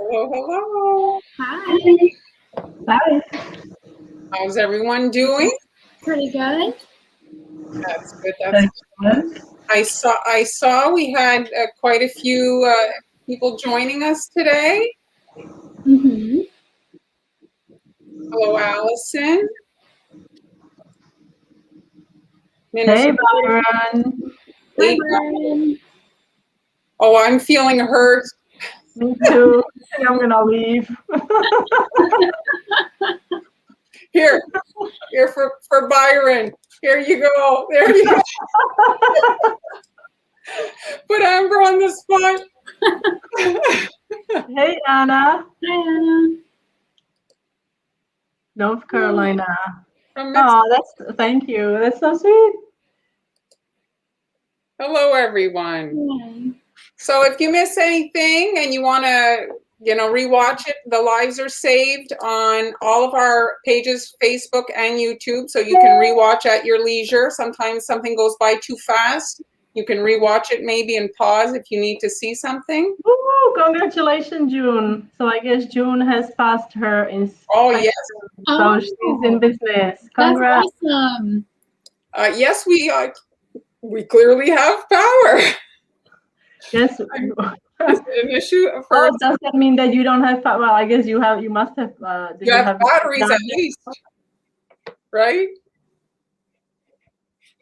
Hello, hello. Hi. Hi. How's everyone doing? Pretty good. That's good. That's Excellent. I saw we had quite a few people joining us today. Mm-hmm. Hello, Allison. Hey, Byron. Hey, Byron. oh, I'm feeling hurt. Me too. I think I'm gonna leave. Here for Byron. Here you go. There you go. Put Amber on the spot. Hey, Anna. Hi, Anna. North Carolina. From Mexico. Oh, thank you. That's so sweet. Hello, everyone. Hi. So if you miss anything and you want to, rewatch it, the lives are saved on all of our pages, Facebook and YouTube, so you can rewatch at your leisure. Sometimes something goes by too fast. You can rewatch it maybe and pause if you need to see something. Woo, congratulations, June. So I guess June has passed her inspection. Oh, yes. So she's in business. Congrats. That's awesome. Yes, we clearly have power. Yes. Is it an issue for does that mean that you don't have power? Well, I guess you must have. you have batteries at least, right?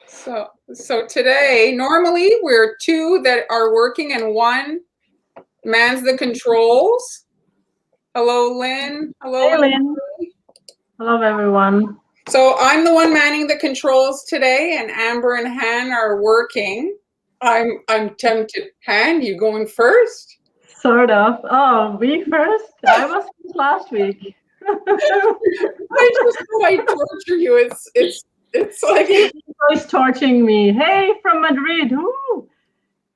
So today, normally we're two that are working and one mans the controls. Hello, Lynn. Hello, Hey, Lynn. Hello, everyone. So I'm the one manning the controls today, and Amber and Han are working. I'm tempted. Han, you going first? Sort of. Oh, me first? I was last week. I just might torture you. It's like he's torturing me. Hey, from Madrid. Ooh,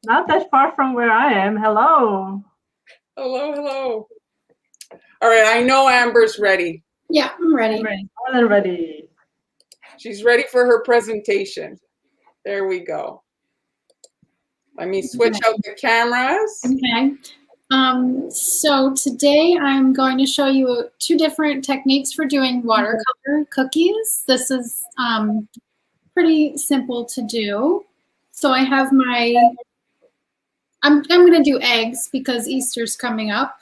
not that far from where I am. Hello. Hello. All right, I know Amber's ready. Yeah, I'm ready. More than ready. She's ready for her presentation. There we go. Let me switch out the cameras. Okay. So today I'm going to show you two different techniques for doing watercolor cookies. This is pretty simple to do. So I have I'm going to do eggs because Easter's coming up.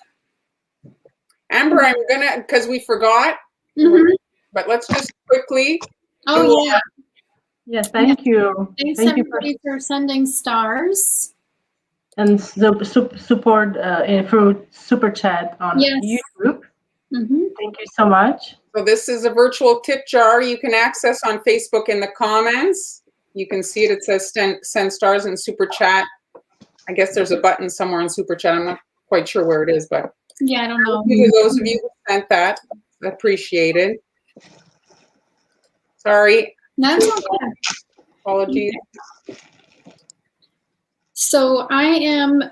Amber, I'm gonna, because we forgot, but let's just quickly. Oh, yeah. Yes, thank you. Thanks everybody for sending stars. And support through Super Chat on YouTube. Thank you so much. So this is a virtual tip jar you can access on Facebook in the comments. You can see it. It says send stars in Super Chat. I guess there's a button somewhere in Super Chat. I'm not quite sure where it is, but yeah, I don't know. To those of you who sent that, appreciated. Sorry. That's okay. Apologies. So I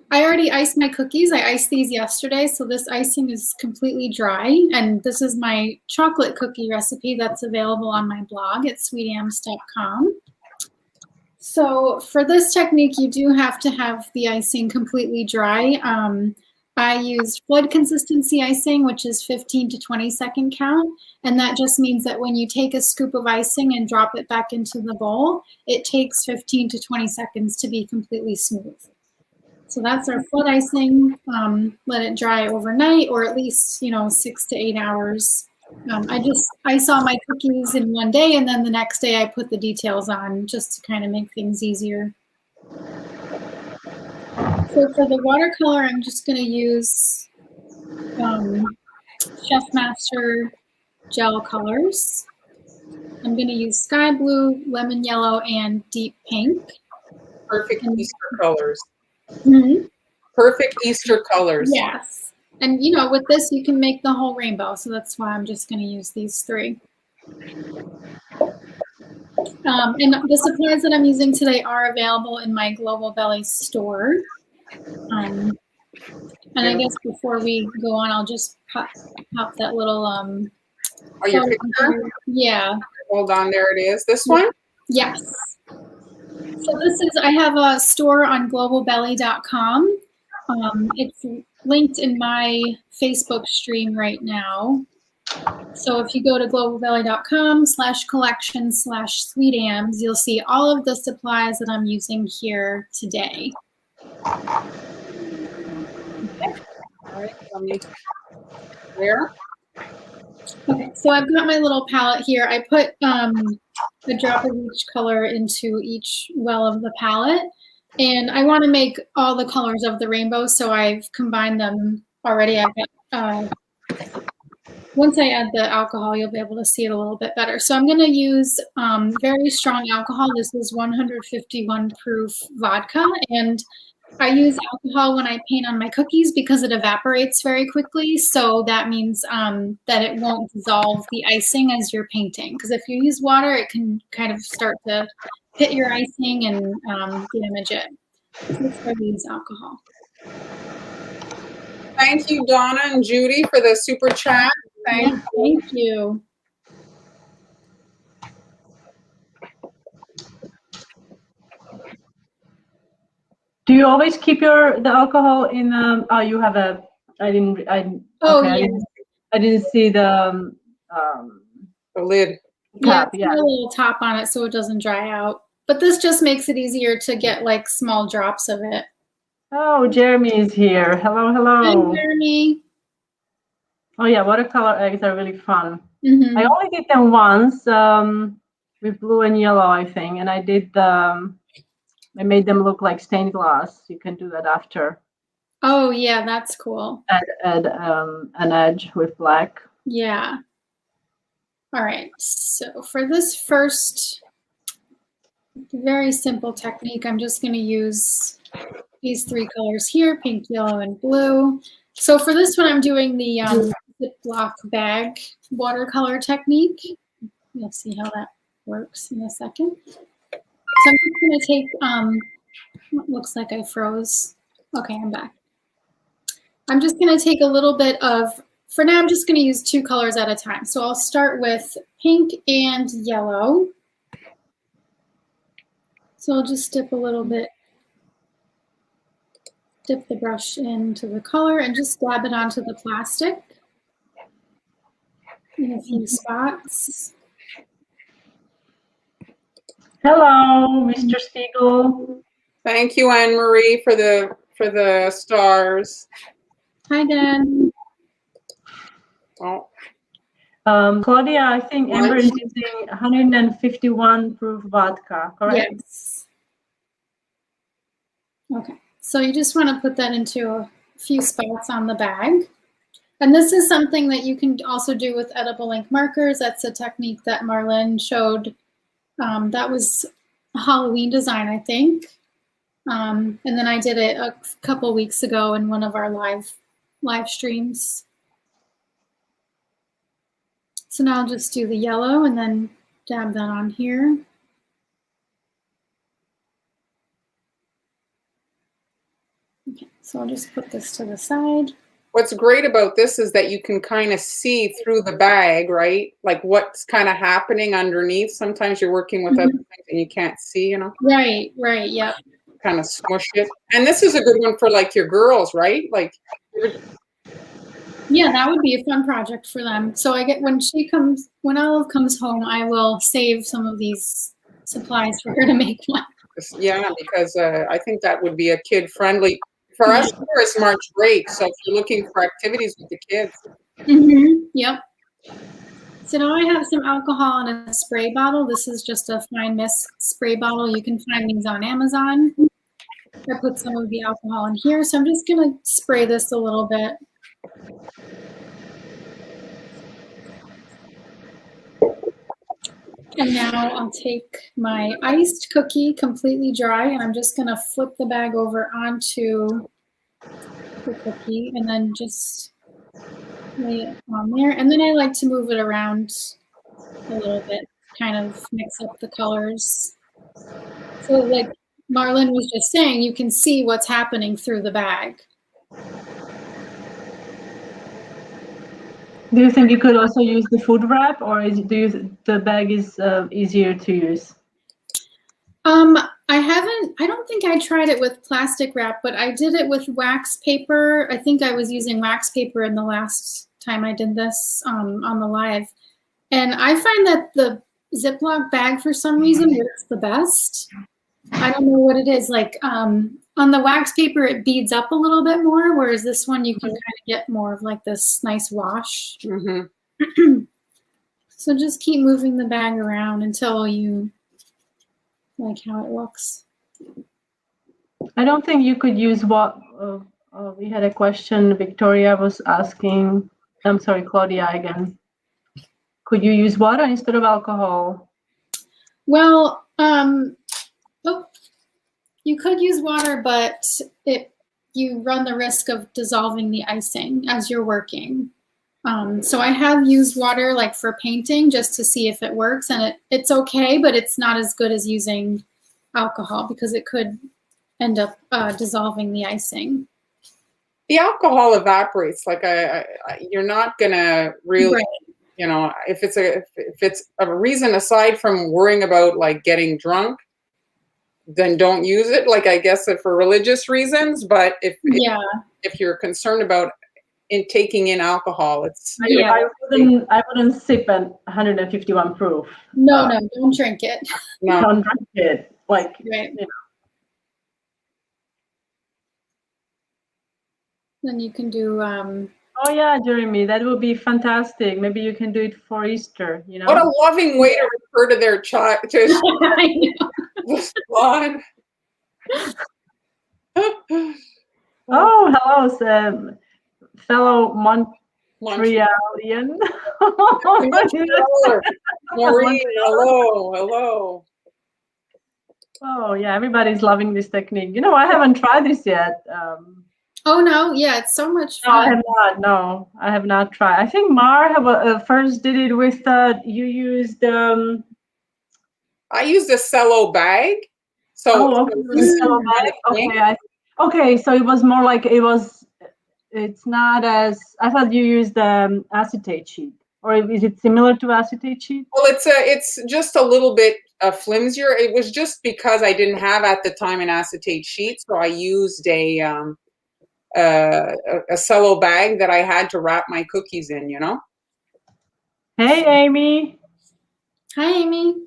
already iced my cookies. I iced these yesterday, so this icing is completely dry. And this is my chocolate cookie recipe that's available on my blog at sweetams.com. So for this technique, you do have to have the icing completely dry. I used flood consistency icing, which is 15 to 20 second count. And that just means that when you take a scoop of icing and drop it back into the bowl, it takes 15 to 20 seconds to be completely smooth. So that's our flood icing. Let it dry overnight, or at least 6 to 8 hours. I saw my cookies in one day, and then the next day I put the details on just to kind of make things easier. So for the watercolor, I'm just going to use Chef Master gel colors. I'm going to use sky blue, lemon yellow, and deep pink. Perfect Easter colors. Mm-hmm. Perfect Easter colors. Yes. And with this, you can make the whole rainbow. So that's why I'm just going to use these three. And the supplies that I'm using today are available in my Global Belly store. And I guess before we go on, I'll just pop that little Oh, your picture? Yeah. Hold on, there it is. This one? Yes. So I have a store on globalbelly.com. linked in my Facebook stream right now. So if you go to globalvalley.com/collection/sweetams, you'll see all of the supplies that I'm using here today. Okay. All right. Let me there. Okay, so I've got my little palette here. I put a drop of each color into each well of the palette. And I want to make all the colors of the rainbow, so I've combined them already. I've got, once I add the alcohol, you'll be able to see it a little bit better. So I'm going to use very strong alcohol. This is 151 proof vodka. And I use alcohol when I paint on my cookies because it evaporates very quickly. So that means that it won't dissolve the icing as you're painting. Because if you use water, it can kind of start to hit your icing and damage it. So that's why we use alcohol. Thank you, Donna and Judy, for the super chat. Thank you. Do you always keep the alcohol in? Oh, you have a. I didn't see the lid. Cap, yeah, it's got a little top on it so it doesn't dry out. But this just makes it easier to get like small drops of it. Oh, Jeremy is here. Hello, hello. Hi, Jeremy. Oh yeah, watercolor eggs are really fun. I only did them once with blue and yellow, I think, and I did I made them look like stained glass. You can do that after. Oh yeah, that's cool. Add an edge with black. Yeah. All right. So for this first very simple technique, I'm just going to use these three colors here: pink, yellow, and blue. So for this one, I'm doing the Ziploc bag watercolor technique. You'll see how that works in a second. So I'm just going to take, it looks like I froze. Okay, I'm back. I'm just going to take a little bit of, for now, I'm just going to use two colors at a time. So I'll start with pink and yellow. So I'll just dip a little bit, dip the brush into the color and just dab it onto the plastic in a few spots. Hello, Mr. Spiegel. Thank you, Anne Marie, for the stars. Hi, Dan. Oh. Claudia, I think Amber is using 151 proof vodka, correct? Yes. Okay, so you just want to put that into a few spots on the bag. And this is something that you can also do with edible ink markers. That's a technique that Marlene showed. That was a Halloween design, I think. And then I did it a couple weeks ago in one of our live streams. So now I'll just do the yellow and then dab that on here. Okay, so I'll just put this to the side. What's great about this is that you can kind of see through the bag, right? Like what's kind of happening underneath. Sometimes you're working with other things and you can't see, you know? Right, yep. Kind of smush it. And this is a good one for like your girls, right? Like, yeah, that would be a fun project for them. So I get when Olive comes home, I will save some of these supplies for her to make one. Yeah, because I think that would be a kid-friendly. For us, it's March break, so if you're looking for activities with the kids. Yep. So now I have some alcohol in a spray bottle. This is just a fine mist spray bottle. You can find these on Amazon. I put some of the alcohol in here, so I'm just going to spray this a little bit. And now I'll take my iced cookie, completely dry, and I'm just going to flip the bag over onto the cookie and then just lay it on there. And then I like to move it around a little bit, kind of mix up the colors. So like Marlene was just saying, you can see what's happening through the bag. Do you think you could also use the food wrap, or the bag is easier to use? I don't think I tried it with plastic wrap, but I did it with wax paper. I think I was using wax paper in the last time I did this on the live. And I find that the Ziploc bag for some reason works the best. I don't know what it is. Like on the wax paper, it beads up a little bit more, whereas this one you can kind of get more of like this nice wash. So just keep moving the bag around until you like how it looks. I don't think you could use what we had a question. Victoria was asking. I'm sorry, Claudia again. Could you use water instead of alcohol? Well, you could use water, but you run the risk of dissolving the icing as you're working. So I have used water like for painting just to see if it works, and it's okay, but it's not as good as using alcohol because it could end up dissolving the icing. The alcohol evaporates. Like you're not gonna really, Right. you know, if it's a reason aside from worrying about like getting drunk, then don't use it. Like I guess for religious reasons, but if you're concerned about taking in alcohol, it's I wouldn't sip at 151 proof. No, don't drink it. No. Don't drink it. Like Right. you know. Then you can do. Oh yeah, Jeremy, that would be fantastic. Maybe you can do it for Easter. You know. What a loving way to refer to their child. I know. Oh, hello, Sam. Fellow Montrealian. Maureen, hello. Oh yeah, everybody's loving this technique. You know, I haven't tried this yet. Oh no, yeah, it's so much fun. No, I have not. No, I have not tried. I think Mar first did it with you used. I used a cello bag. So okay, so it was more like it's not as, I thought you used acetate sheet, or is it similar to acetate sheet? Well, it's just a little bit flimsier. It was just because I didn't have at the time an acetate sheet, so I used a cello bag that I had to wrap my cookies in. You know. Hey, Amy. Hi, Amy.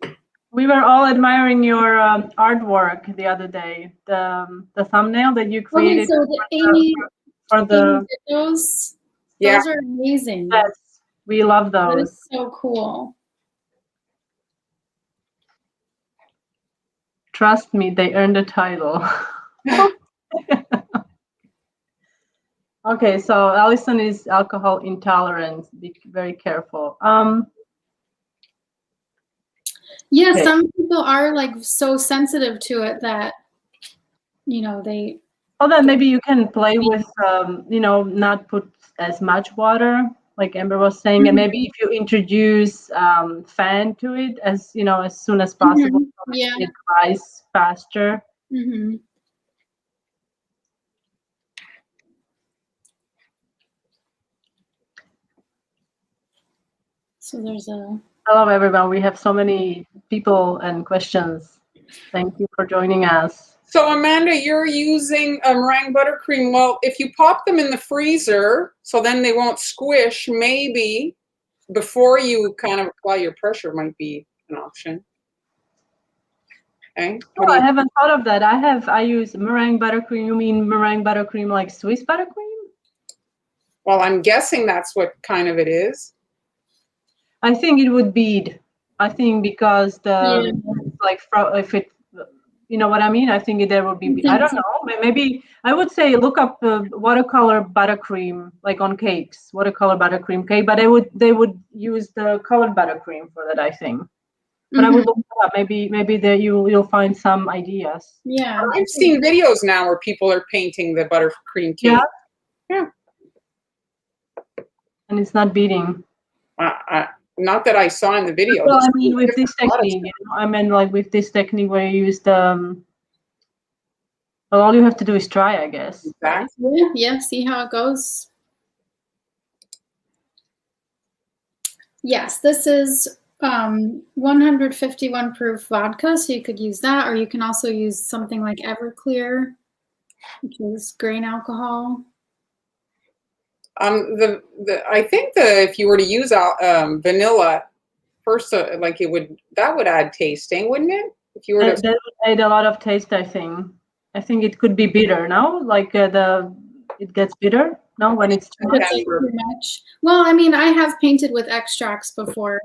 We were all admiring your artwork the other day. The thumbnail that you created. Okay, so Amy. For the those are amazing. Yes, we love those. That is so cool. Trust me, they earned a title. Okay, so Allison is alcohol intolerant. Be very careful. Yeah, okay. Some people are like so sensitive to it that they. Well, then maybe you can play with, not put as much water, like Amber was saying, and maybe if you introduce fan to it as soon as possible, so it dries faster. So there's a. Hello, everyone. We have so many people and questions. Thank you for joining us. So Amanda, you're using meringue buttercream. Well, if you pop them in the freezer, so then they won't squish, maybe before you kind of apply your pressure might be an option. Okay. Oh, I haven't thought of that. I use meringue buttercream. You mean meringue buttercream like Swiss buttercream? Well, I'm guessing that's what kind of it is. I think it would bead. I think because if it. You know what I mean? I think there would be, I don't know, maybe I would say look up watercolor buttercream, like on cakes, watercolor buttercream cake, but they would use the colored buttercream for that, I think. But I would look it up. Maybe there you'll find some ideas. Yeah. I've seen videos now where people are painting the buttercream cake. Yeah. And it's not beading. Not that I saw in the video. Well, I mean, with this technique, I mean, like with this technique where you use well, all you have to do is try, I guess. Exactly. Yeah, see how it goes. Yes, this is 151 proof vodka, so you could use that, or you can also use something like Everclear, which is grain alcohol. I think if you were to use vanilla first, like that would add tasting, wouldn't it? If you were to, that would add a lot of taste, I think. I think it could be bitter, no? Like it gets bitter, no, when it's too much. Too much. Well, I mean, I have painted with extracts before,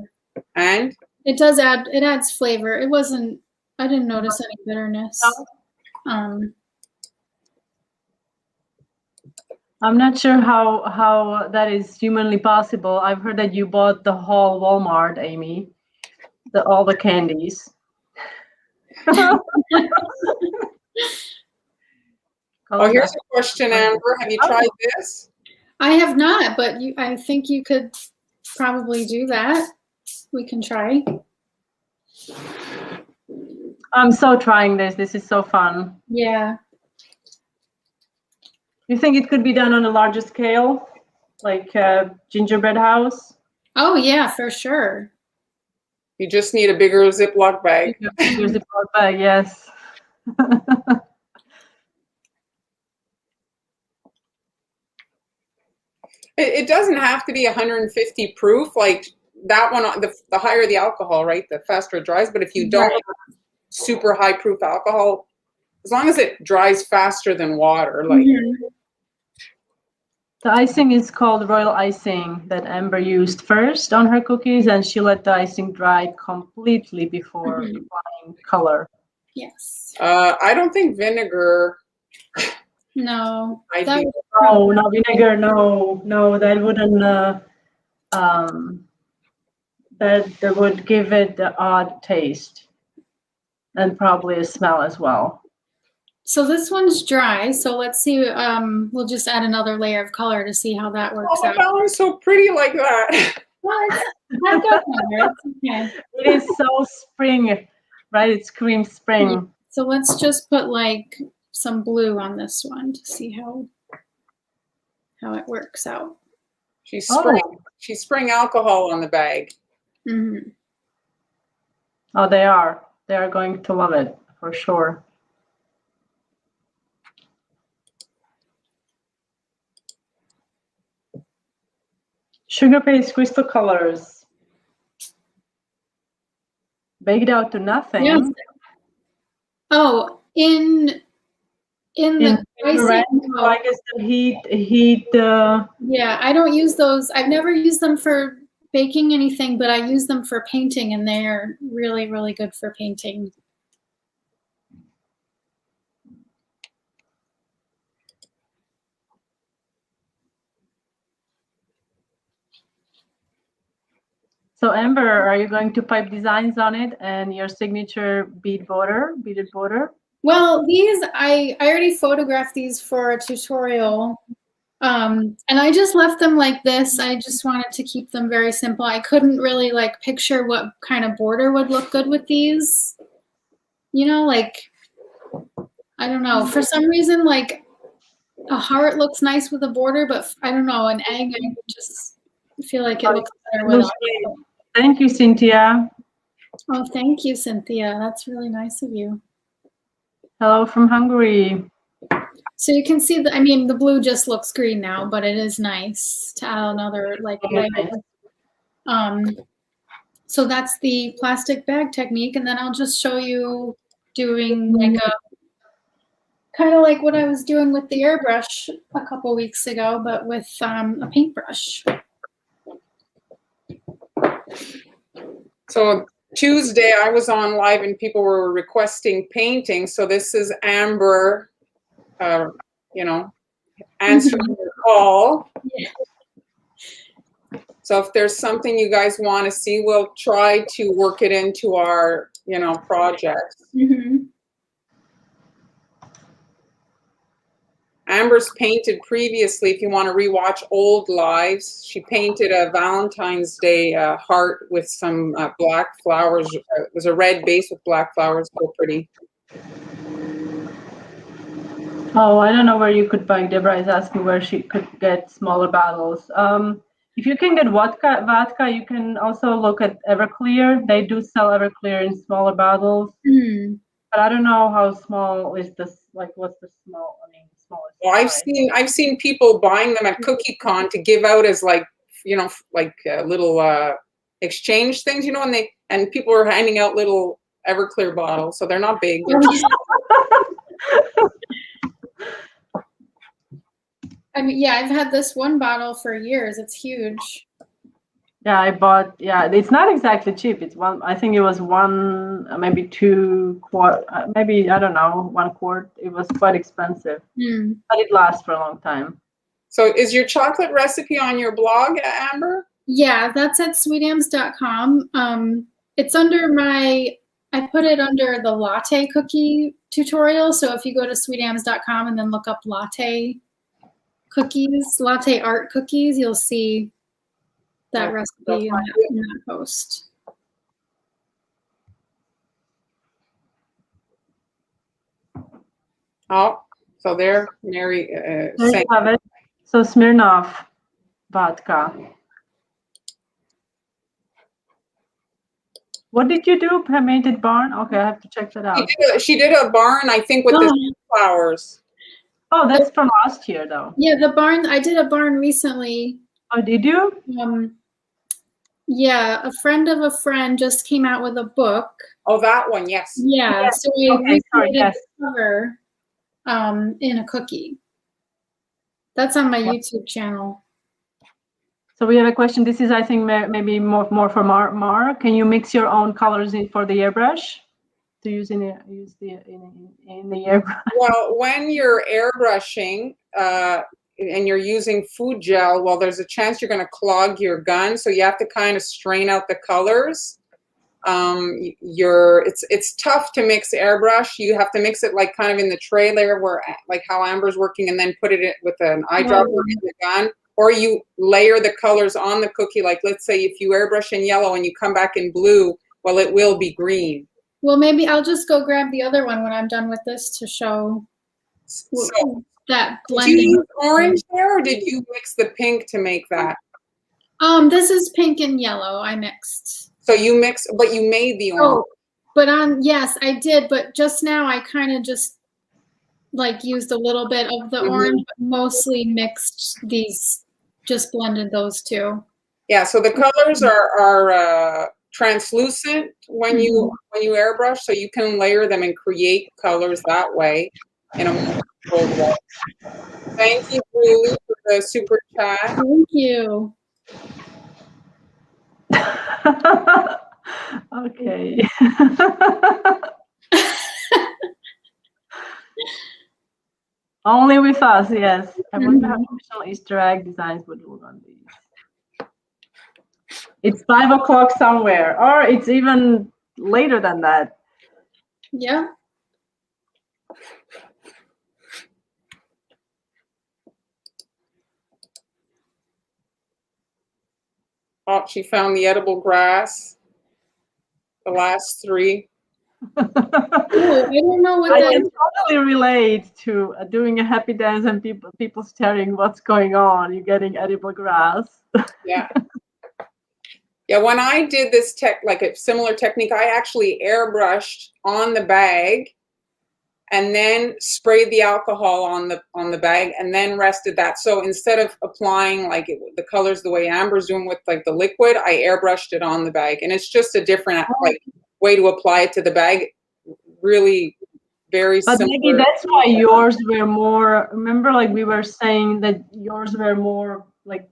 and it adds flavor. I didn't notice any bitterness. No. I'm not sure how that is humanly possible. I've heard that you bought the whole Walmart, Amy, all the candies. Oh, here's a question, Amber. Have you tried this? I have not, but I think you could probably do that. We can try. I'm so trying this. This is so fun. Yeah. You think it could be done on a larger scale, like a gingerbread house? Oh, yeah, for sure. You just need a bigger Ziploc bag. Bigger Ziploc bag, yes. It doesn't have to be 150 proof. Like that one, the higher the alcohol, right, the faster it dries. But if you don't have super high proof alcohol, as long as it dries faster than water, like. The icing is called royal icing that Amber used first on her cookies, and she let the icing dry completely before applying color. Yes. I don't think vinegar. No. No vinegar. No, that wouldn't. That would give it the odd taste, and probably a smell as well. So this one's dry. So let's see. We'll just add another layer of color to see how that works out. That one's so pretty like that. Well, I've got color. It's okay. It is so spring, right? It's cream spring. Yeah. So let's just put like some blue on this one to see how it works out. She's spraying alcohol on the bag. Mm-hmm. Oh, they are. They are going to love it for sure. Sugar paste crystal colors. Baked out to nothing. Yes. Oh, in the icing. So I guess the heat. Yeah, I don't use those. I've never used them for baking anything, but I use them for painting, and they're really, really good for painting. So Amber, are you going to pipe designs on it and your signature beaded border? Well, these I already photographed these for a tutorial, and I just left them like this. I just wanted to keep them very simple. I couldn't really like picture what kind of border would look good with these. You know, like I don't know. For some reason, like a heart looks nice with a border, but I don't know, an egg. I just feel like it looks better without. Thank you, Cynthia. Oh, thank you, Cynthia. That's really nice of you. Hello from Hungary. So you can see I mean, the blue just looks green now, but it is nice to add another like layer. So that's the plastic bag technique, and then I'll just show you doing like a kind of like what I was doing with the airbrush a couple weeks ago, but with a paintbrush. So Tuesday I was on live and people were requesting painting. So this is Amber, answering the call. Yeah. So if there's something you guys want to see, we'll try to work it into our, project. Mm-hmm. Amber's painted previously, if you want to rewatch old lives, she painted a Valentine's Day heart with some black flowers. It was a red base with black flowers, so pretty. Oh, I don't know where you could buy. Deborah is asking where she could get smaller bottles. If you can get vodka, you can also look at Everclear. They do sell Everclear in smaller bottles. But I don't know how small is this. Like, what's the smallest? Well, I've seen people buying them at CookieCon to give out as like, little exchange things, and people are handing out little Everclear bottles, so they're not big. They're just I mean, yeah, I've had this one bottle for years. It's huge. Yeah, I bought. Yeah, it's not exactly cheap. It's one. I think it was one, maybe 2 quart. Maybe I don't know, 1 quart. It was quite expensive, but it lasts for a long time. So, is your chocolate recipe on your blog, Amber? Yeah, that's at sweetams.com. It's under I put it under the latte cookie tutorial. So if you go to sweetams.com and then look up latte cookies, latte art cookies, you'll see that recipe in that post. Oh, so there, Mary. There you have it. So Smirnoff vodka. What did you do? Painted barn? Okay, I have to check that out. She did a barn, I think, with the flowers. Oh, that's from last year, though. Yeah, the barn. I did a barn recently. Oh, did you? Yeah, a friend of a friend just came out with a book. Oh, that one, yes. Yeah, yes. so we recreated the cover in a cookie. That's on my YouTube channel. So we have a question. This is, I think, maybe more for Mar. Can you mix your own colors for the airbrush to use in the airbrush? Well, when you're airbrushing and you're using food gel, well, there's a chance you're going to clog your gun, so you have to kind of strain out the colors. It's tough to mix airbrush. You have to mix it like kind of in the tray layer, where like how Amber's working, and then put it in with an eyedropper in the gun. Or you layer the colors on the cookie. Like, let's say if you airbrush in yellow and you come back in blue, well, it will be green. Well, maybe I'll just go grab the other one when I'm done with this to show that blending. Did you use orange there, or did you mix the pink to make that? This is pink and yellow. I mixed. So you mixed, but you made the orange. Oh, but yes, I did. But just now, I kind of just like used a little bit of the orange, but mostly mixed these. Just blended those two. Yeah, so the colors are translucent when you airbrush, so you can layer them and create colors that way in a more controlled way. Thank you, Julie, for the super chat. Thank you. Okay. Only with us, yes. I wonder how traditional Easter egg designs would look on these. It's 5 o'clock somewhere, or it's even later than that. Yeah. Oh, she found the edible grass. The last 3. Ooh, I don't know what I that can totally relate to doing a happy dance and people staring what's going on. You're getting edible grass. Yeah. Yeah, when I did this like a similar technique, I actually airbrushed on the bag and then sprayed the alcohol on the bag and then rested that. So instead of applying like the colors the way Amber's doing with like the liquid, I airbrushed it on the bag, and it's just a different like way to apply it to the bag. Really very similar. But maybe that's why yours were more, remember, like we were saying that yours were more like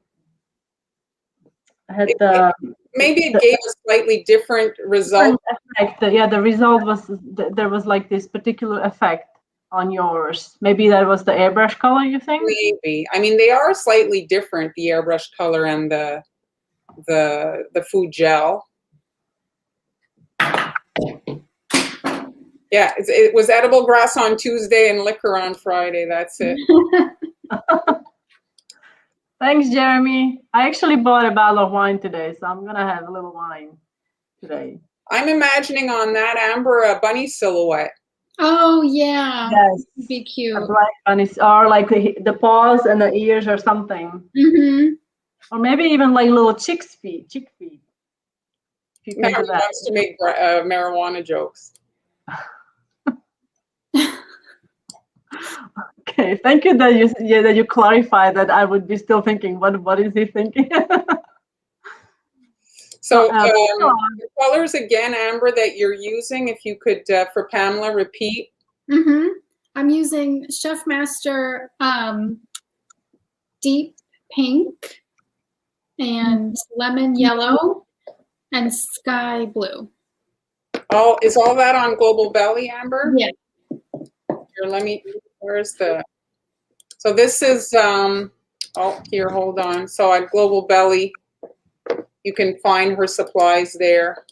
had the maybe it gave a slightly different result. Effect. Yeah, the result was there was like this particular effect on yours. Maybe that was the airbrush color, you think? Maybe. I mean, they are slightly different, the airbrush color and the food gel. Yeah, it was edible grass on Tuesday and liquor on Friday. That's it. Thanks, Jeremy. I actually bought a bottle of wine today, so I'm gonna have a little wine today. I'm imagining on that, Amber, a bunny silhouette. Oh yeah, yes, it'd be cute. A black bunny, or like the paws and the ears or something. Mm-hmm. Or maybe even like little chickpea. If you can Now do he that. wants to make marijuana jokes. Okay, thank you that you clarified that. I would be still thinking, what is he thinking? So the colors again, Amber, that you're using, if you could, for Pamela, repeat. I'm using Chef Master Deep Pink and Lemon Yellow and Sky Blue. Oh, is all that on Global Belly, Amber? Yeah. Here, where's the, so this is, oh, here, hold on. So at Global Belly, you can find her supplies there.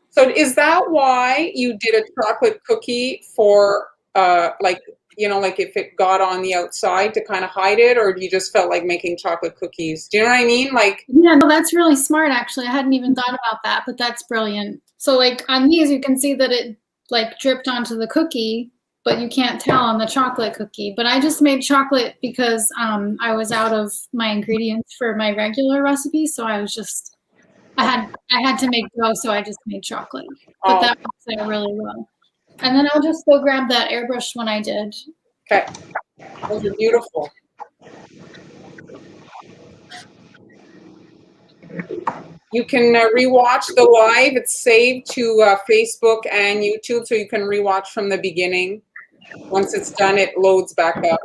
So is that why you did a chocolate cookie for, like, you know, like if it got on the outside to kind of hide it, or you just felt like making chocolate cookies? Do you know what I mean? Like, yeah, no, that's really smart, actually. I hadn't even thought about that, but that's brilliant. So like on these, you can see that it like dripped onto the cookie, but you can't tell on the chocolate cookie. But I just made chocolate because I was out of my ingredients for my regular recipe, so I was just I had to make dough, so I just made chocolate. But that works out really well. And then I'll just go grab that airbrush one I did. okay, those are beautiful. You can rewatch the live. It's saved to Facebook and YouTube, so you can rewatch from the beginning. Once it's done, it loads back up.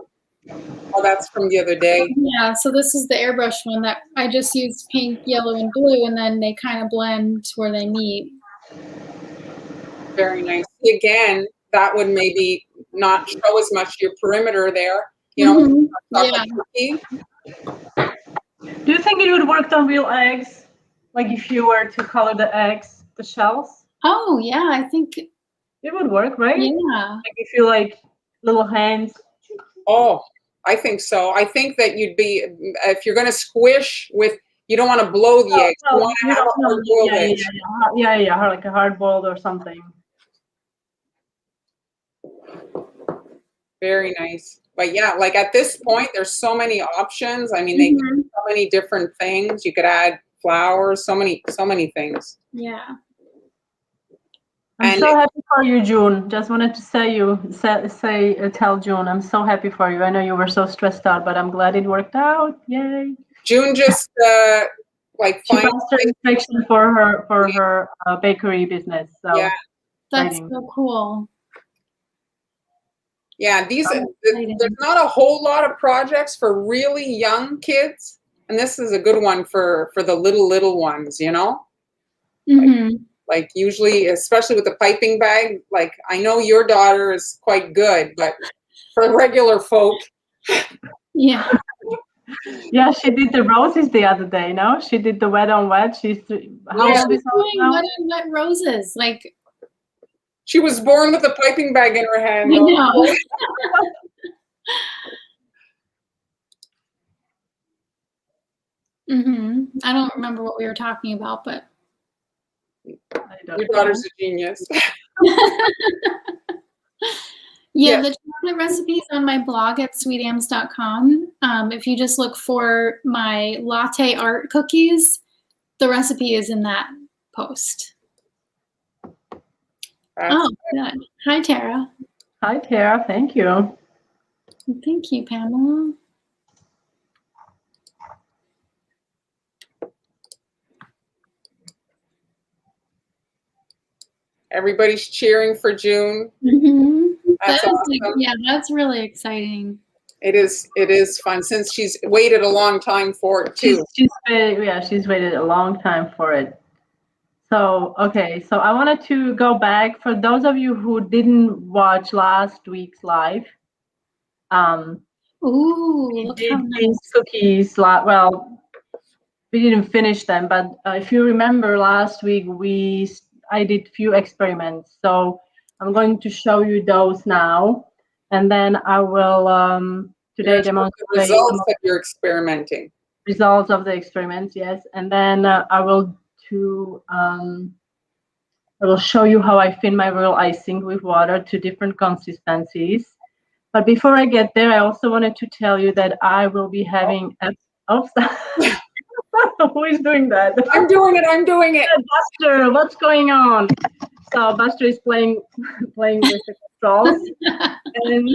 Oh, that's from the other day. Yeah, so this is the airbrush one that I just used pink, yellow, and blue, and then they kind of blend where they meet. Very nice. Again, that would maybe not show as much your perimeter there. You know, Yeah. cookie. Do you think it would work on real eggs? Like if you were to color the eggs, the shells? Oh, yeah, I think it would work, right? Yeah. Like if you like little hands. Oh, I think so. I think that you'd be, if you're going to squish with, you don't want to blow the eggs. You want to have a hard-boiled egg. Yeah, like a hard-boiled or something. Very nice. But yeah, like at this point, there's so many options. I mean, they do so many different things. You could add flowers, so many things. Yeah. I'm so happy for you, June. Just wanted to tell June, I'm so happy for you. I know you were so stressed out, but I'm glad it worked out. Yay. June just like she passed her inspection for her bakery business. So yeah, that's so cool. Yeah, there's not a whole lot of projects for really young kids, and this is a good one for the little ones, you know? Like usually, especially with the piping bag, like I know your daughter is quite good, but for regular folk. Yeah. Yeah, she did the roses the other day, no? She did the wet on wet. She's how old is she doing wet on wet roses. Like she was born with a piping bag in her hand. I know. I don't remember what we were talking about, but your daughter's a genius. Yeah, the chocolate recipes on my blog at sweetams.com. If you just look for my latte art cookies, the recipe is in that post. Oh, good. Hi, Tara. Hi, Tara. Thank you. Thank you, Pamela. Everybody's cheering for June. That's awesome. Yeah, that's really exciting. It is fun since she's waited a long time for it too. She's waited a long time for it. So, okay, so I wanted to go back for those of you who didn't watch last week's live. Ooh, we did these cookies. Well, we didn't finish them, but if you remember last week, I did few experiments. So I'm going to show you those now, and then I will today demonstrate the results of your experimenting. Results of the experiments, yes, and then I will show you how I fin my real icing with water to different consistencies. But before I get there, I also wanted to tell you that I will be having a who is doing that? I'm doing it. I'm doing it. Buster, what's going on? So Buster is playing with the controls, and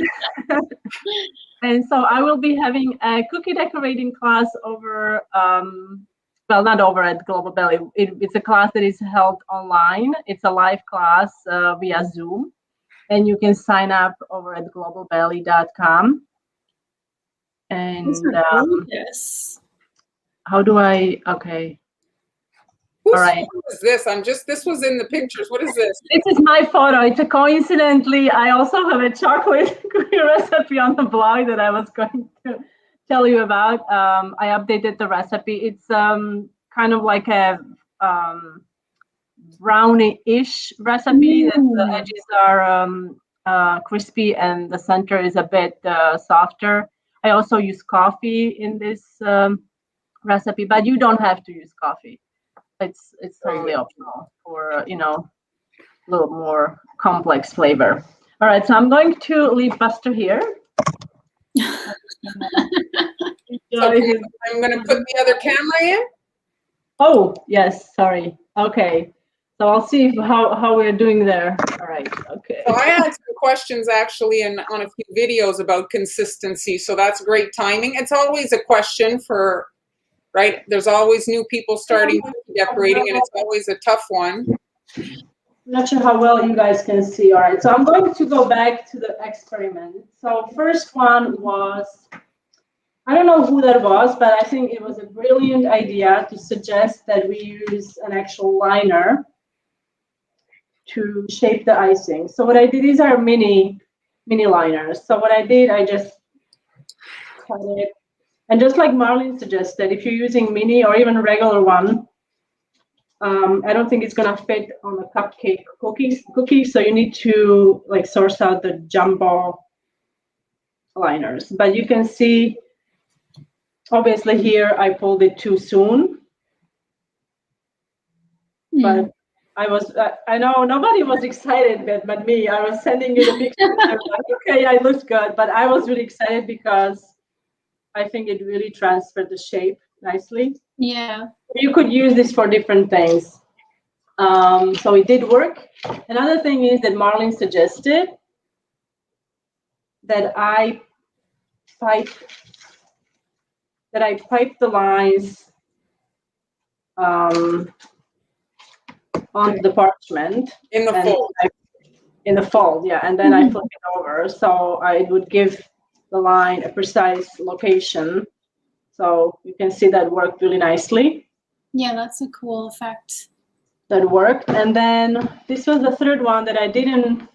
and so I will be having a cookie decorating class over. Well, not over at Global Belly. It's a class that is held online. It's a live class via Zoom, and you can sign up over at globalbelly.com. And yes. How do I? Okay. All right. What is this? This was in the pictures. What is this? This is my photo. It's a coincidentally, I also have a chocolate cookie recipe on the blog that I was going to tell you about. I updated the recipe. It's kind of like a brownie-ish recipe. The edges are crispy and the center is a bit softer. I also use coffee in this recipe, but you don't have to use coffee. It's totally optional for a little more complex flavor. All right, so I'm going to leave Buster here. So I'm going to put the other camera in. Oh yes, sorry. Okay, so I'll see how we're doing there. All right. Okay. So I had some questions actually on a few videos about consistency. So that's great timing. It's always a question for. Right? There's always new people starting decorating, and it's always a tough one. I'm not sure how well you guys can see. All right, so I'm going to go back to the experiment. So first one was, I don't know who that was, but I think it was a brilliant idea to suggest that we use an actual liner to shape the icing. So what I did, these are mini liners. So what I did, I just cut it. And just like Marlene suggested, if you're using mini or even regular one, I don't think it's gonna fit on a cupcake cookie. So you need to like source out the jumbo liners. But you can see, obviously here I pulled it too soon. But I know nobody was excited, but me. I was sending you the picture. I was like, okay, it looks good. But I was really excited because I think it really transferred the shape nicely. Yeah. You could use this for different things. So it did work. Another thing is that Marlene suggested that I pipe the lines onto the parchment. In the fold. In the fold, yeah. And then I flip it over. So it would give the line a precise location. So you can see that worked really nicely. Yeah, that's a cool effect. That worked. And then this was the third one that I didn't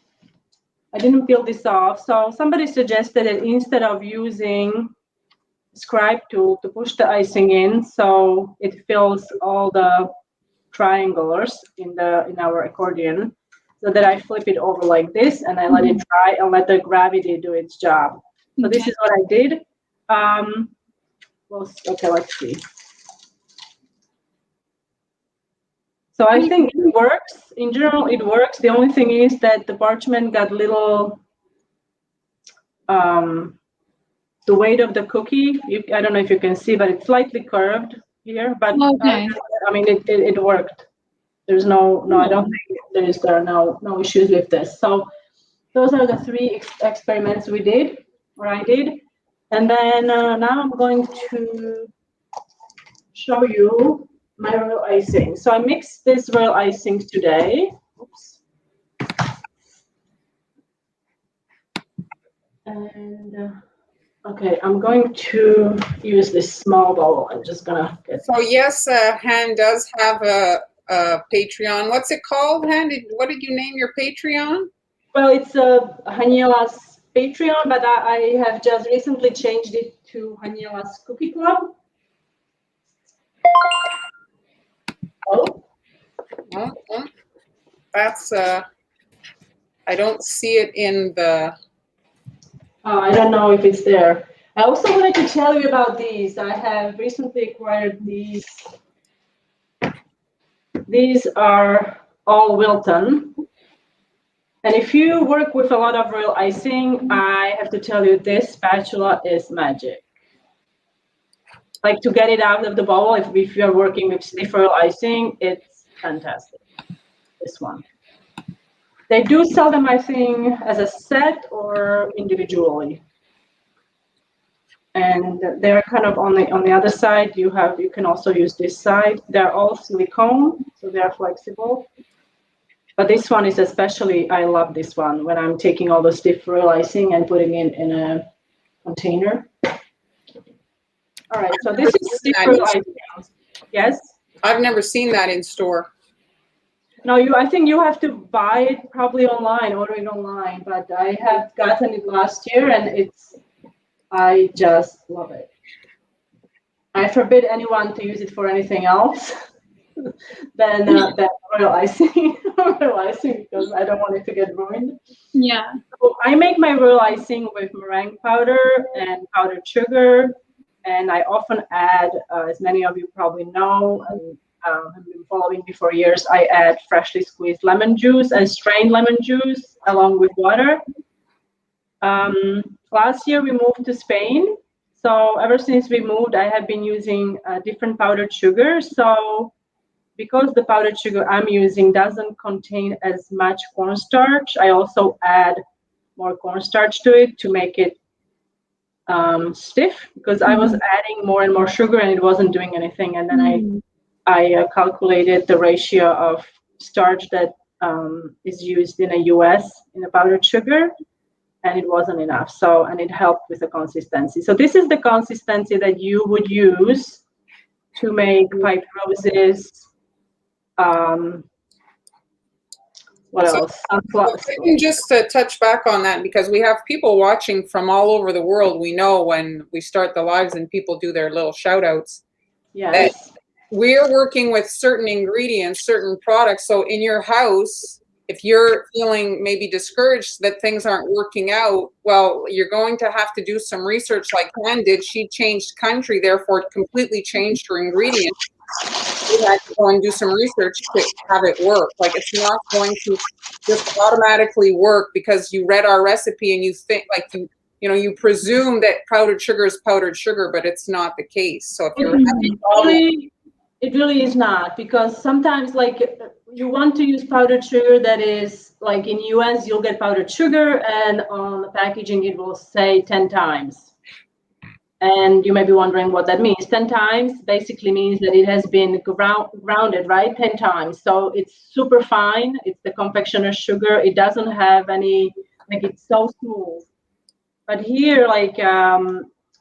peel this off. So somebody suggested that instead of using scribe tool to push the icing in, so it fills all the triangles in our accordion, so that I flip it over like this and I let it dry and let the gravity do its job. So this is what I did. Okay, let's see. So I think it works. In general, it works. The only thing is that the parchment got little, the weight of the cookie, I don't know if you can see, but it's slightly curved here. But okay. I mean, it worked. There's no, I don't think there are no issues with this. So those are the three experiments we did, or I did. And then now I'm going to show you my royal icing. So I mixed this royal icing today. Oops. And okay, I'm going to use this small bowl. I'm just gonna get. So yes, Han does have a Patreon. What's it called, Han? What did you name your Patreon? Well, it's Haniela's Patreon, but I have just recently changed it to Haniela's Cookie Club. Oh. That's I don't see it in the. I don't know if it's there. I also wanted to tell you about these. I have recently acquired these. These are all Wilton. And if you work with a lot of real icing, I have to tell you, this spatula is magic. Like, to get it out of the bowl, if you're working with stiff real icing, it's fantastic, this one. They do sell them, I think, as a set or individually. And they're kind of on the other side. You can also use this side. They're all silicone, so they're flexible. But this one is especially, I love this one when I'm taking all the stiff real icing and putting it in a container. All right, so this is stiff real icing. Yes? I've never seen that in store. No, I think you have to buy it probably online, order it online. But I have gotten it last year, and I just love it. I forbid anyone to use it for anything else than royal icing, because I don't want it to get ruined. Yeah. So I make my royal icing with meringue powder and powdered sugar, and I often add, as many of you probably know, and have been following me for years, I add freshly squeezed lemon juice and strained lemon juice along with water. Last year we moved to Spain, so ever since we moved, I have been using different powdered sugar. So because the powdered sugar I'm using doesn't contain as much cornstarch, I also add more cornstarch to it to make it stiff, because I was adding more and more sugar and it wasn't doing anything. And then I calculated the ratio of starch that is used in the US in the powdered sugar, and it wasn't enough. So, and it helped with the consistency. So this is the consistency that you would use to make pipe roses. What else? Just to touch back on that, because we have people watching from all over the world. We know when we start the lives and people do their little shout outs. Yes. We're working with certain ingredients, certain products. So in your house, if you're feeling maybe discouraged that things aren't working out, well, you're going to have to do some research like Anne did. She changed country, therefore it completely changed her ingredients. You had to go and do some research to have it work. Like, it's not going to just automatically work because you read our recipe and you think, like, you presume that powdered sugar is powdered sugar, but it's not the case. So if you're having it really is not, because sometimes, like, you want to use powdered sugar that is, like, in US you'll get powdered sugar and on the packaging it will say 10 times. And you may be wondering what that means. 10 times basically means that it has been grounded, right? 10 times. So it's super fine. It's the confectioner's sugar. It doesn't have any, like, it's so smooth. But here, like,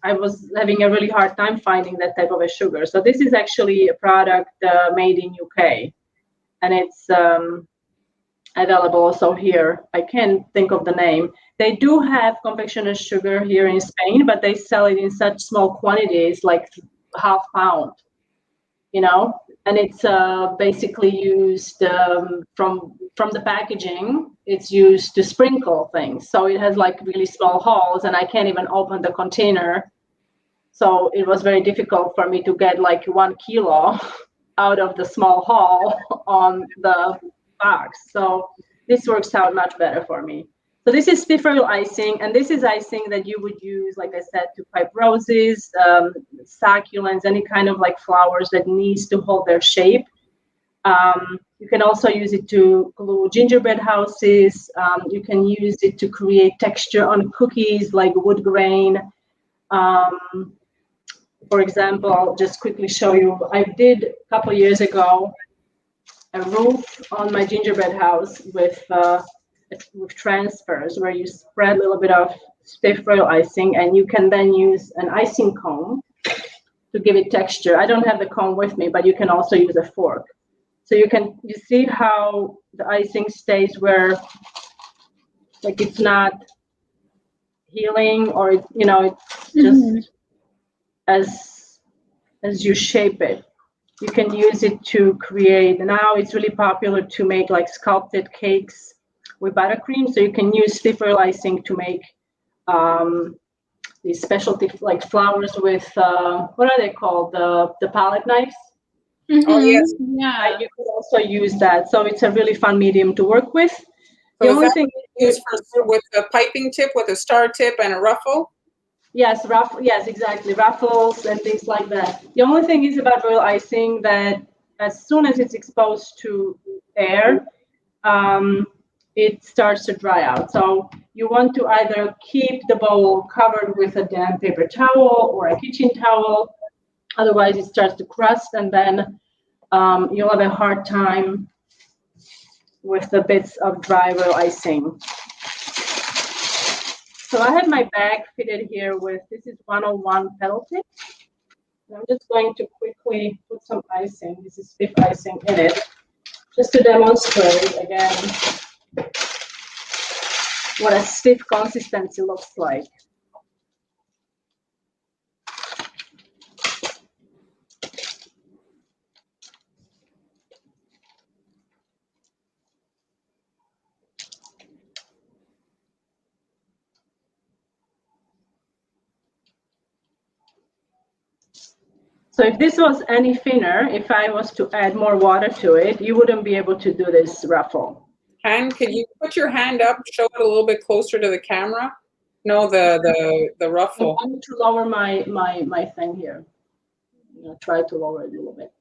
I was having a really hard time finding that type of a sugar. So this is actually a product made in UK. And it's available also here. I can't think of the name. They do have confectioner's sugar here in Spain, but they sell it in such small quantities, like half pound, and it's basically used from the packaging. It's used to sprinkle things. So it has like really small holes, and I can't even open the container. So it was very difficult for me to get like 1 kilo out of the small hole on the box. So this works out much better for me. So this is stiff real icing, and this is icing that you would use, like I said, to pipe roses, succulents, any kind of like flowers that needs to hold their shape. You can also use it to glue gingerbread houses. You can use it to create texture on cookies, like wood grain. For example, I'll just quickly show you. I did a couple years ago a roof on my gingerbread house with transfers, where you spread a little bit of stiff real icing, and you can then use an icing cone to give it texture. I don't have the cone with me, but you can also use a fork. So you see how the icing stays where, like, it's not healing, or it's just as you shape it. You can use it to create. Now it's really popular to make like sculpted cakes with buttercream. So you can use stiff real icing to make these specialty like flowers with what are they called? The palette knives. Mm-hmm. Oh yes, yeah. You can also use that. So it's a really fun medium to work with. The So is only that thing used with a piping tip, with a star tip and a ruffle? yes, yes, exactly, ruffles and things like that. The only thing is about royal icing that as soon as it's exposed to air, it starts to dry out. So you want to either keep the bowl covered with a damp paper towel or a kitchen towel. Otherwise, it starts to crust, and then you'll have a hard time with the bits of dry royal icing. So I have my bag fitted here with, this is 101 petal tip. I'm just going to quickly put some icing, this is stiff icing in it, just to demonstrate again what a stiff consistency looks like. So if this was any thinner, if I was to add more water to it, you wouldn't be able to do this ruffle. And could you put your hand up, show it a little bit closer to the camera? No, the ruffle. I want to lower my thing here. Try to lower it a little bit.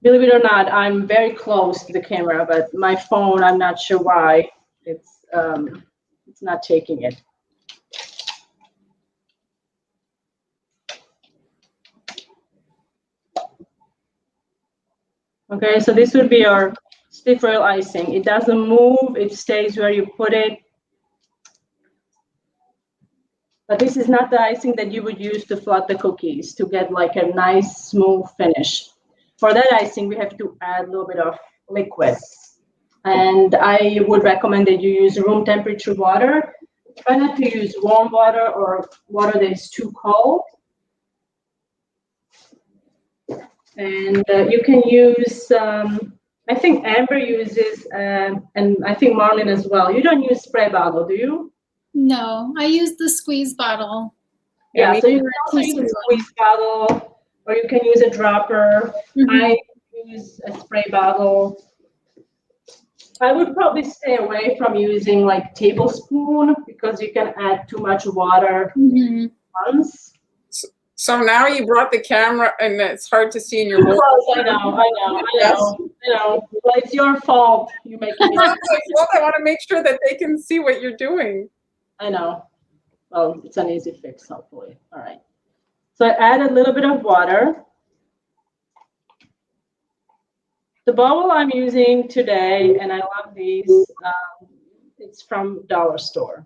Believe it or not, I'm very close to the camera, but my phone, I'm not sure why it's not taking it. Okay, so this would be our stiff royal icing. It doesn't move, it stays where you put it. But this is not the icing that you would use to flood the cookies to get like a nice smooth finish. For that icing, we have to add a little bit of liquid. And I would recommend that you use room temperature water. Try not to use warm water or water that is too cold. And you can use, I think Amber uses, and I think Marlene as well. You don't use spray bottle, do you? No, I use the squeeze bottle. Yeah, so you can also use a squeeze bottle, or you can use a dropper. I use a spray bottle. I would probably stay away from using like tablespoon because you can add too much water once. So now you brought the camera, and it's hard to see in your bowl. I know. Well, it's your fault. You make it. Well, I want to make sure that they can see what you're doing. I know. Well, it's an easy fix, hopefully. All right. So I add a little bit of water. The bowl I'm using today, and I love these, it's from Dollar Store.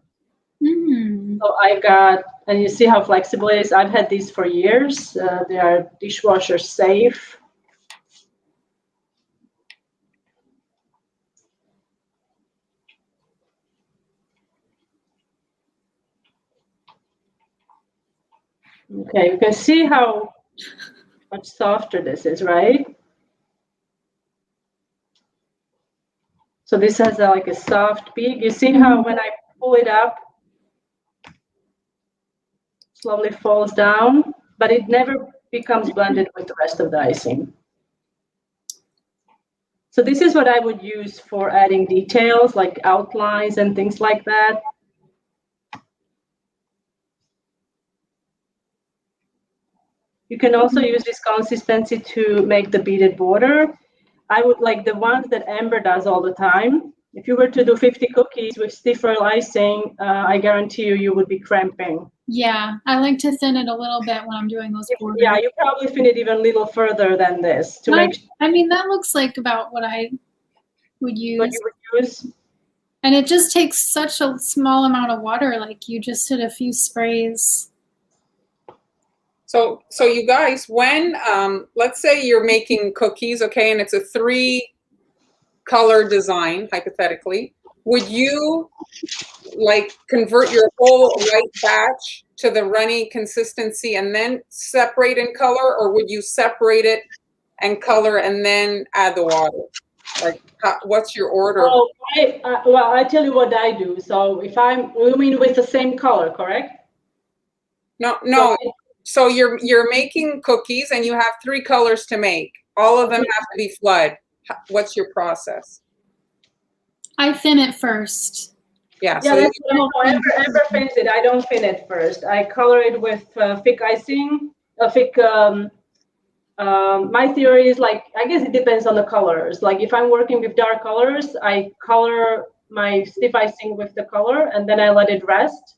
So I got, and you see how flexible it is. I've had these for years. They are dishwasher safe. Okay, you can see how much softer this is, right? So this has like a soft peak. You see how when I pull it up, slowly falls down, but it never becomes blended with the rest of the icing. So this is what I would use for adding details like outlines and things like that. You can also use this consistency to make the beaded border. I would like the ones that Amber does all the time. If you were to do 50 cookies with stiff royal icing, I guarantee you would be cramping. Yeah, I like to thin it a little bit when I'm doing those borders. Yeah, you probably thin it even a little further than this to make. I mean, that looks like about what I would use. What you would use. And it just takes such a small amount of water. Like you just did a few sprays. So you guys, when let's say you're making cookies, okay, and it's a 3-color design, hypothetically, would you like convert your whole white batch to the runny consistency and then separate in color, or would you separate it and color and then add the water? Like, what's your order? Oh, well, I tell you what I do. So if you mean with the same color, correct? No. So you're making cookies and you have 3 colors to make. All of them have to be flood. What's your process? I thin it first. Yeah. Yeah, So that's what I know. Amber fins it. I don't fin it first. I color it with thick icing. My theory is like, I guess it depends on the colors. Like if I'm working with dark colors, I color my stiff icing with the color and then I let it rest.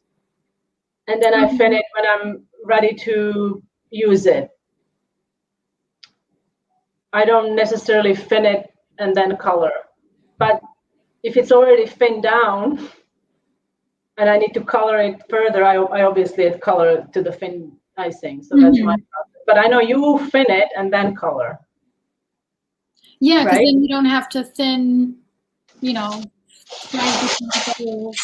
And then I fin it when I'm ready to use it. I don't necessarily fin it and then color. But if it's already finned down and I need to color it further, I obviously color it to the fin icing. So that's my process. But I know you fin it and then color. Yeah, because right? then you don't have to thin, you know, 5 different colors.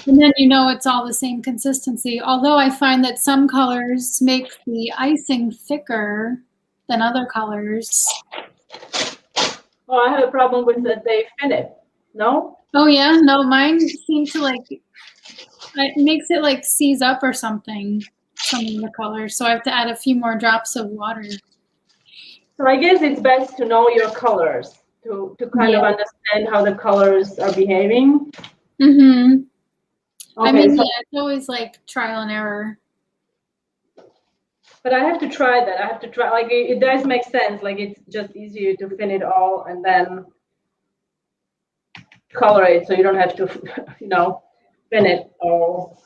And then you know it's all the same consistency. Although I find that some colors make the icing thicker than other colors. Oh, I have a problem with that they fin it. No? Oh yeah, no, mine seem to like, it makes it like seize up or something, some of the colors. So I have to add a few more drops of water. So I guess it's best to know your colors to kind of understand how the colors are behaving. Mm-hmm. Okay, I mean, so, yeah, it's always like trial and error. but I have to try that. I have to try, like it does make sense. Like it's just easier to fin it all and then color it so you don't have to, you know, fin it all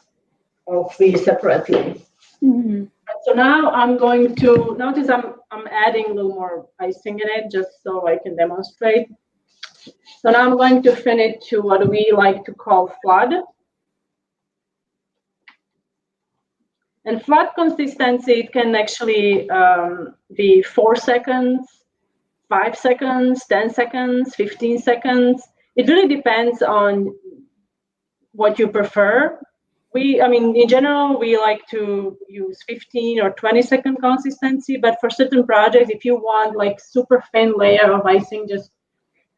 three separately. Mm-hmm. So now I'm going to notice I'm adding a little more icing in it just so I can demonstrate. So now I'm going to fin it to what we like to call flood. And flood consistency, it can actually be 4 seconds, 5 seconds, 10 seconds, 15 seconds. It really depends on what you prefer. I mean, in general, we like to use 15 or 20-second consistency, but for certain projects, if you want like super thin layer of icing, just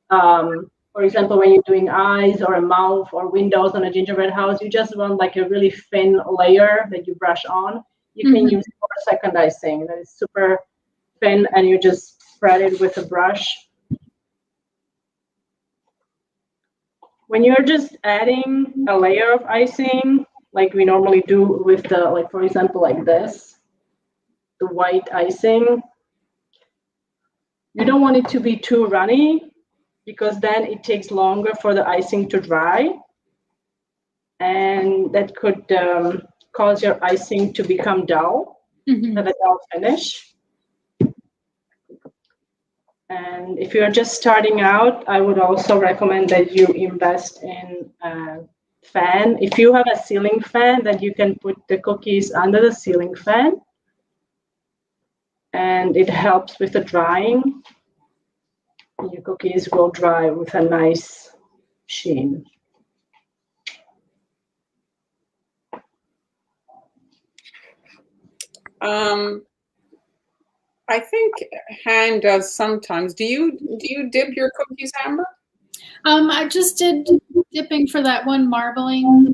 for example, when you're doing eyes or a mouth or windows on a gingerbread house, you just want like a really thin layer that you brush on. You can use 4-second icing that is super thin, and you just spread it with a brush. When you're just adding a layer of icing, like we normally do with the, like for example, like this, the white icing, you don't want it to be too runny because then it takes longer for the icing to dry. And that could cause your icing to become dull, have a dull finish. And if you're just starting out, I would also recommend that you invest in a fan. If you have a ceiling fan, then you can put the cookies under the ceiling fan. And it helps with the drying. Your cookies will dry with a nice sheen. I think hand does sometimes. Do you dip your cookies, Amber? I just did dipping for that one marbling.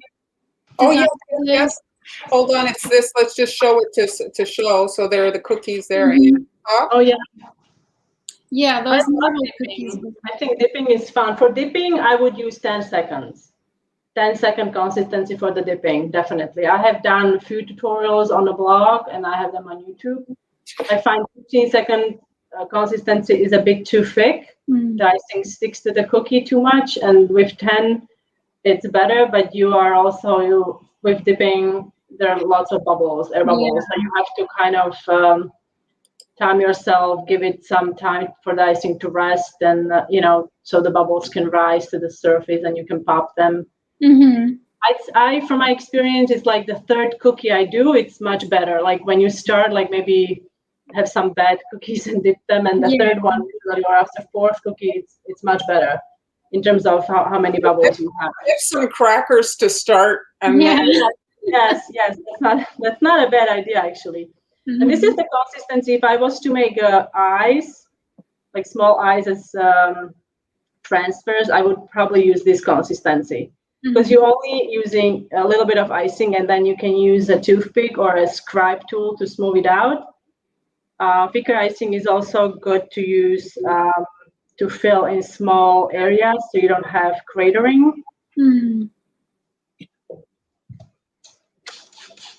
Oh yeah, yes. Hold on, it's this. Let's just show it to show. So there are the cookies there. Oh yeah. Yeah, those marble cookies. I think dipping is fun. For dipping, I would use 10 seconds. 10-second consistency for the dipping, definitely. I have done a few tutorials on the blog and I have them on YouTube. I find 15-second consistency is a bit too thick. The icing sticks to the cookie too much, and with 10, it's better, but you are also, with dipping, there are lots of bubbles, air bubbles, so you have to kind of time yourself, give it some time for the icing to rest, and you know, so the bubbles can rise to the surface and you can pop them. From my experience, it's like the third cookie I do, it's much better. Like when you start, like maybe have some bad cookies and dip them, and the third one, or after fourth cookie, it's much better in terms of how many bubbles you have. Dip some crackers to start, and then yes, that's not a bad idea actually. And this is the consistency. If I was to make eyes, like small eyes as transfers, I would probably use this consistency. Because you're only using a little bit of icing, and then you can use a toothpick or a scribe tool to smooth it out. thicker icing is also good to use to fill in small areas so you don't have cratering. Mm.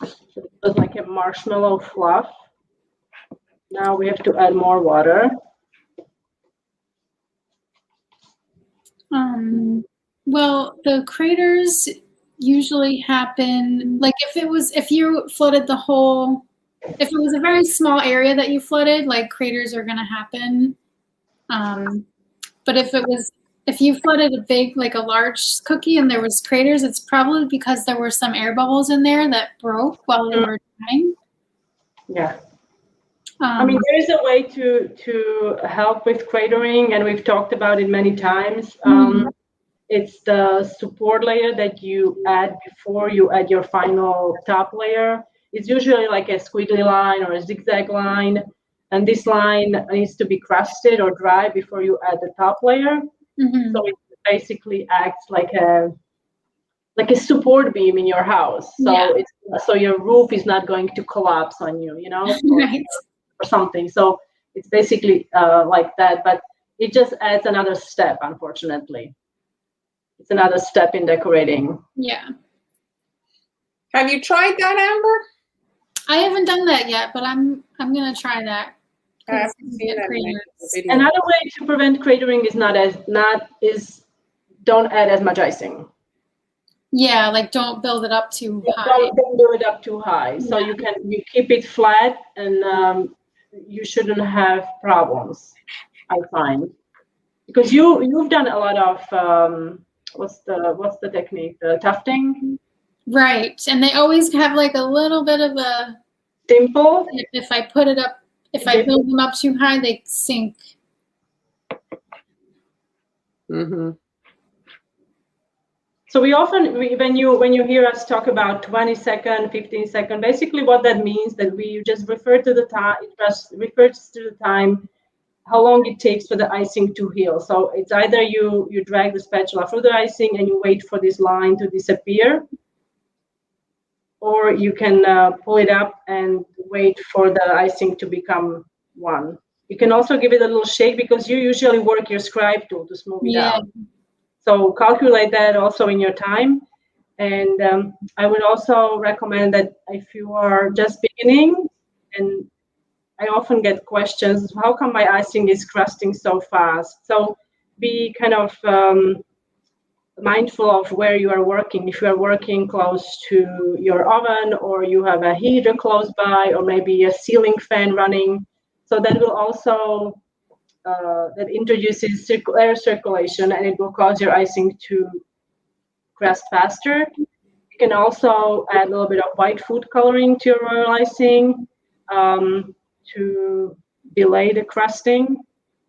It's like a marshmallow fluff. Now we have to add more water. Well, the craters usually happen, like if you flooded the whole, if it was a very small area that you flooded, like craters are going to happen. But if you flooded a big, like a large cookie and there was craters, it's probably because there were some air bubbles in there that broke while they were drying. Yeah. I mean, there is a way to help with cratering, and we've talked about it many times. It's the support layer that you add before you add your final top layer. It's usually like a squiggly line or a zigzag line, and this line needs to be crusted or dry before you add the top layer. So it basically acts like a support beam in your house. So so your roof is not going to collapse on you, you know, or something. So it's basically like that, but it just adds another step, unfortunately. It's another step in decorating. Yeah. Have you tried that, Amber? I haven't done that yet, but I'm gonna try that. I haven't seen that video. Another way to prevent cratering is don't add as much icing. Yeah, like don't build it up too high. Don't build it up too high. So you keep it flat, and you shouldn't have problems, I find, because you've done a lot of what's the technique? The tufting. Right, and they always have like a little bit of a dimple. If I put it up, if I build them up too high, they sink. So we often, when you hear us talk about 20-second, 15-second, basically what that means that we just refer to the time. It just refers to the time, how long it takes for the icing to heal. So it's either you drag the spatula through the icing and you wait for this line to disappear, or you can pull it up and wait for the icing to become one. You can also give it a little shake because you usually work your scribe tool to smooth it out. So calculate that also in your time. And I would also recommend that if you are just beginning, and I often get questions, how come my icing is crusting so fast? So be kind of mindful of where you are working. If you are working close to your oven, or you have a heater close by, or maybe a ceiling fan running. So that will also that introduces air circulation, and it will cause your icing to crust faster. You can also add a little bit of white food coloring to your royal icing to delay the crusting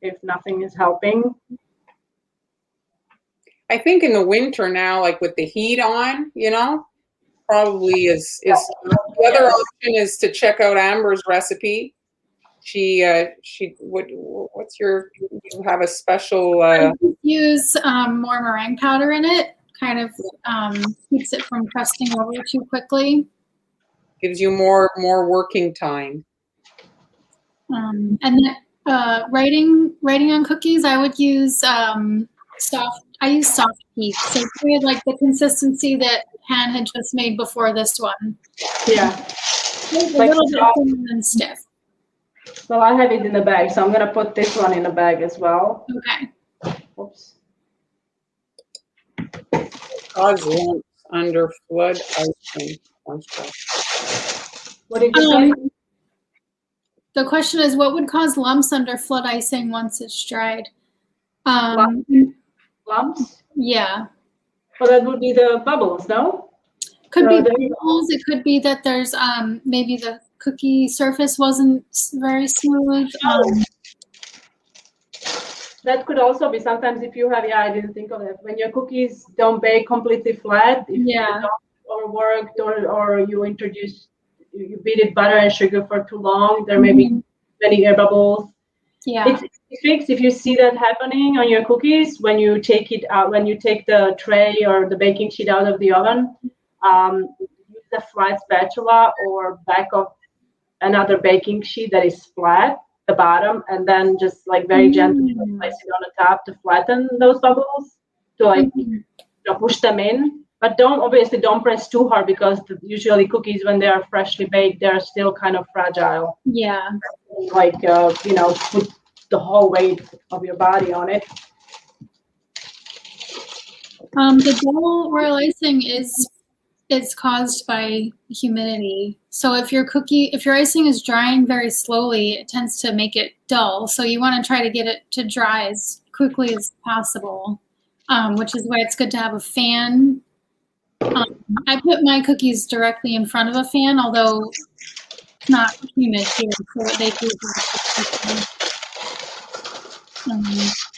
if nothing is helping. I think in the winter now, like with the heat on, you know, probably is the other option is to check out Amber's recipe. What's your, you have a special use more meringue powder in it, kind of keeps it from crusting over too quickly. Gives you more working time. And then writing on cookies, I would use soft heat. So we had like the consistency that Han had just made before this one. Yeah. A little bit thinner and stiff. Well, I have it in the bag, so I'm going to put this one in the bag as well. Okay. Oops. Cause lumps under flood icing. What did you say? The question is, what would cause lumps under flood icing once it's dried? Lumps? Yeah. Well, that would be the bubbles, no? Could be bubbles. It could be that there's maybe the cookie surface wasn't very smooth. That could also be sometimes if you have, I didn't think of that. When your cookies don't bake completely flat, if you don't overworked or you beat butter and sugar for too long, there may be many air bubbles. Yeah. It's fixed if you see that happening on your cookies when you take it out, when you take the tray or the baking sheet out of the oven. Use a flat spatula or back of another baking sheet that is flat, the bottom, and then just like very gently place it on the top to flatten those bubbles, to like push them in. But obviously don't press too hard, because usually cookies, when they are freshly baked, they're still kind of fragile. Yeah. Like put the whole weight of your body on it. The dull royal icing is caused by humidity. So if your icing is drying very slowly, it tends to make it dull. So you want to try to get it to dry as quickly as possible, which is why it's good to have a fan. I put my cookies directly in front of a fan, although it's not humid here, so they do.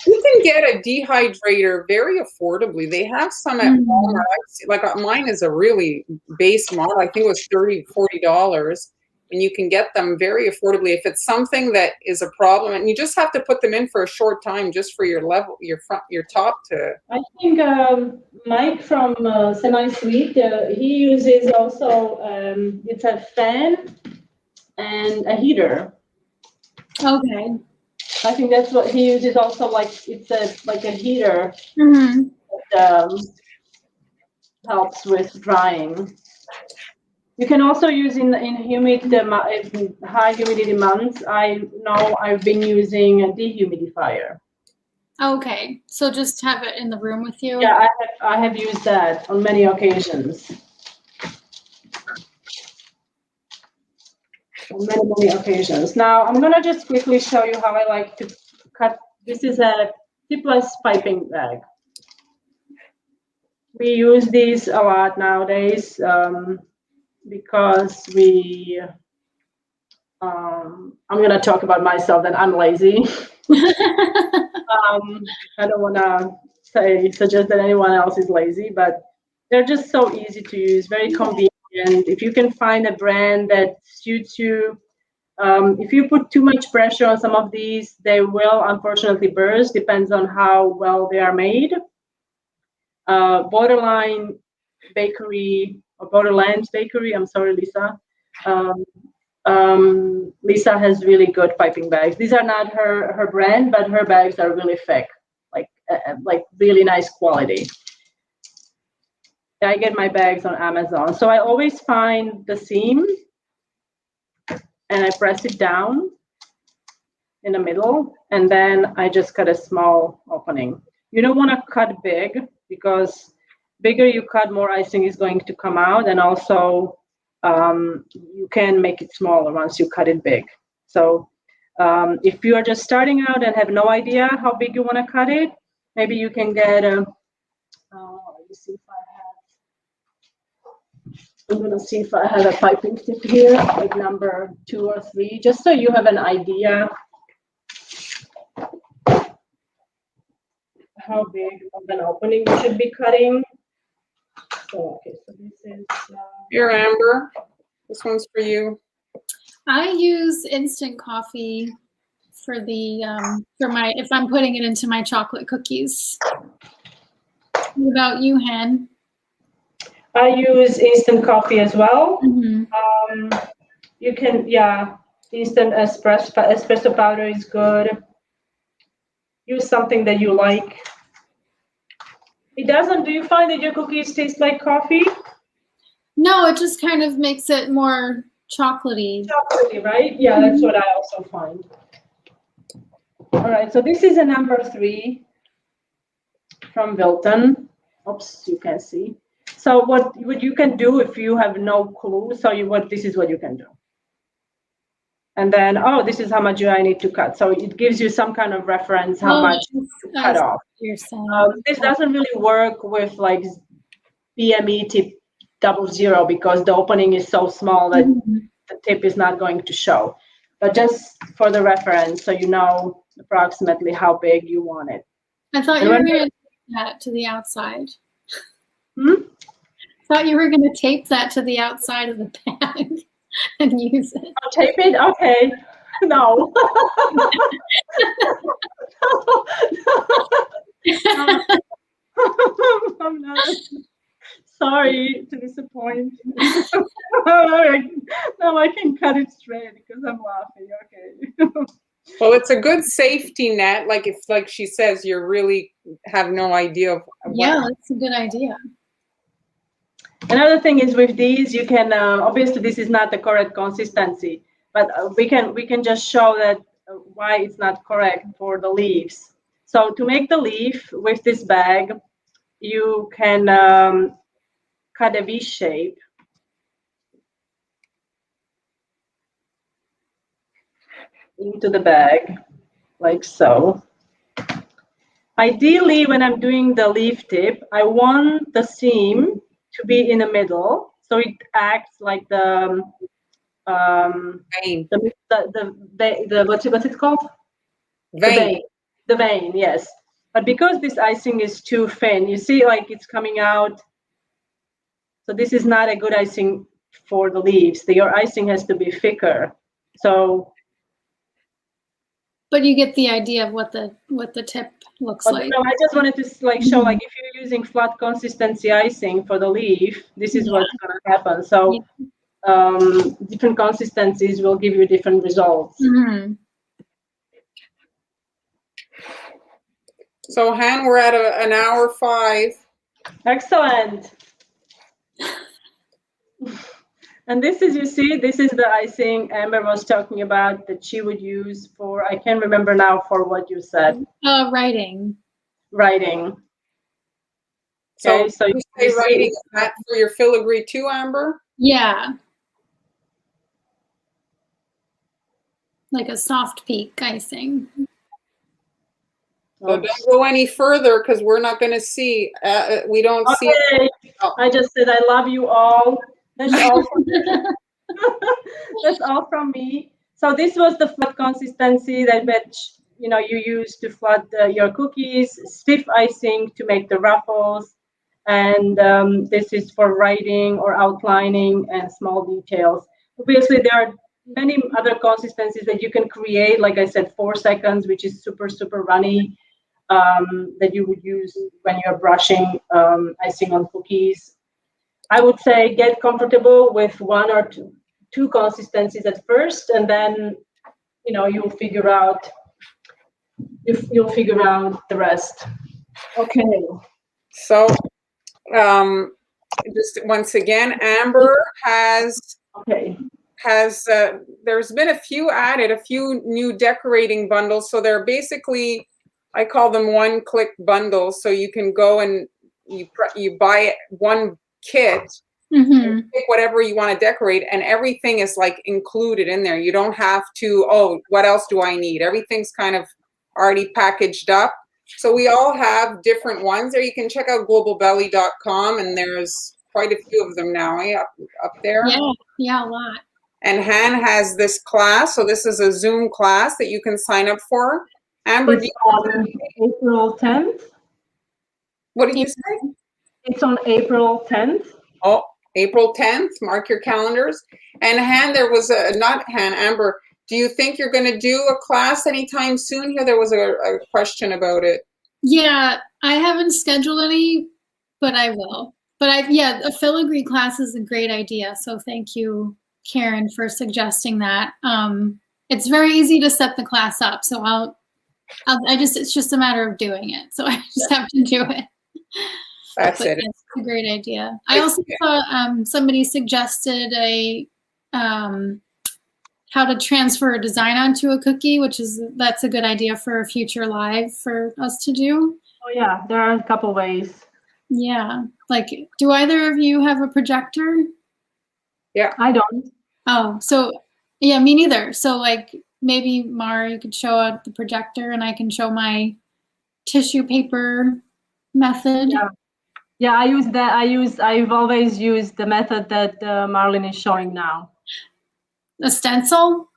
You can get a dehydrator very affordably. They have some at Walmart. Like mine is a really base model. I think it was $30, $40. And you can get them very affordably if it's something that is a problem, and you just have to put them in for a short time, just for your level, your top to. I think Mike from Semi-Sweet, he uses also it's a fan and a heater. Okay. I think that's what he uses also. Like it's a heater that helps with drying. You can also use in high humidity months. I know I've been using a dehumidifier. Okay, so just have it in the room with you? Yeah, I have used that on many occasions. On many occasions. Now I'm gonna just quickly show you how I like to cut. This is a tipless piping bag. We use these a lot nowadays. Because I'm going to talk about myself, that I'm lazy. I don't want to suggest that anyone else is lazy, but they're just so easy to use, very convenient. If you can find a brand that suits you, if you put too much pressure on some of these, they will unfortunately burst, depends on how well they are made. Borderline Bakery, or Borderlands Bakery, I'm sorry, Lisa. Lisa has really good piping bags. These are not her brand, but her bags are really thick, like really nice quality. I get my bags on Amazon. So I always find the seam and I press it down in the middle, and then I just cut a small opening. You don't want to cut big, because bigger you cut, more icing is going to come out, and also you can make it smaller once you cut it big. So if you are just starting out and have no idea how big you want to cut it, maybe you can get a, let me see if I'm going to see if I have a piping tip here, like number 2 or 3, just so you have an idea how big of an opening you should be cutting. So, okay, so this is... Here, Amber, this one's for you. I use instant coffee for the if I'm putting it into my chocolate cookies. What about you, Hen? I use instant coffee as well. Mm-hmm. You can, instant espresso powder is good. Use something that you like. It doesn't. Do you find that your cookies taste like coffee? No, it just kind of makes it more chocolatey. Chocolatey, right? Yeah, that's what I also find. All right, so this is a number 3 from Wilton. Oops, you can see. So what you can do if you have no clue, this is what you can do. And then, this is how much I need to cut. So it gives you some kind of reference how much to cut off. This doesn't really work with like BME tip 00, because the opening is so small that the tip is not going to show. But just for the reference, so you know approximately how big you want it. I thought you were going to tape that to the outside. I thought you were going to tape that to the outside of the bag and use it. I'll tape it? Okay. No. I'm not Sorry to disappoint. Now I can cut it straight because I'm laughing. Okay. Well, it's a good safety net. Like if, like she says, you really have no idea of Yeah, that's a good idea. Another thing is with these, you can obviously this is not the correct consistency, but we can just show that why it's not correct for the leaves. So to make the leaf with this bag, you can cut a V shape. Into the bag, like so. Ideally, when I'm doing the leaf tip, I want the seam to be in the middle, so it acts like the vein. The what's it called? Vein. The vein, yes. But because this icing is too thin, you see, like it's coming out. So this is not a good icing for the leaves. Your icing has to be thicker. So. But you get the idea of what the tip looks like. No, I just wanted to show like if you're using flat consistency icing for the leaf, this is what's going to happen. So different consistencies will give you different results. Mm-hmm. So Han, we're at an hour 5. Excellent. And this is, you see, this is the icing Amber was talking about that she would use for, I can't remember now for what you said. Writing. Writing. So, okay, so you say writing that for your filigree too, Amber? Yeah. Like a soft peak icing. So don't go any further because we're not going to see. We don't see. Oh. I just said I love you all. That's all. From me. That's all from me. So this was the flat consistency that you use to flat your cookies. Stiff icing to make the ruffles, and this is for writing or outlining and small details. Obviously, there are many other consistencies that you can create. Like I said, 4 seconds, which is super runny. That you would use when you're brushing icing on cookies. I would say get comfortable with 1 or 2 consistencies at first, and then you'll figure out the rest. Okay. So just once again, Amber has there's been a few new decorating bundles. So they're basically, I call them one-click bundles. So you can go and you buy one kit, and pick whatever you want to decorate, and everything is like included in there. You don't have to, oh, what else do I need? Everything's kind of already packaged up. So we all have different ones there. You can check out globalbelly.com, and there's quite a few of them now up there. Yeah, a lot. And Han has this class. So this is a Zoom class that you can sign up for. Amber, it's on April 10th. What did you say? It's on April 10th. Oh, April 10th. Mark your calendars. And Han, there was Amber, do you think you're going to do a class anytime soon here? There was a question about it. Yeah, I haven't scheduled any, but I will. But a filigree class is a great idea. So thank you, Karen, for suggesting that. It's very easy to set the class up. So it's just a matter of doing it. So I just have to do it. That's it. It's a great idea. I also saw somebody suggested how to transfer a design onto a cookie, that's a good idea for a future live for us to do. Oh yeah, there are a couple ways. Yeah, like, do either of you have a projector? Yeah, I don't. Oh, so yeah, me neither. So like maybe Mara, you could show out the projector and I can show my tissue paper method. Yeah, I use that. I've always used the method that Marlene is showing now. A stencil?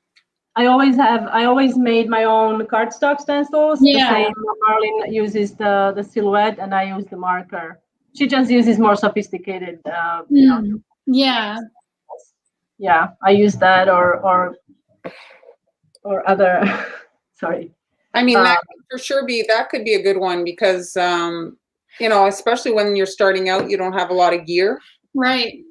I always made my own cardstock stencils. Yeah. The same. Marlene uses the silhouette, and I use the marker. She just uses more sophisticated. Yeah. Yeah, I use that or other. Sorry. I mean, that could for sure that could be a good one because you know, especially when you're starting out, you don't have a lot of gear. Right.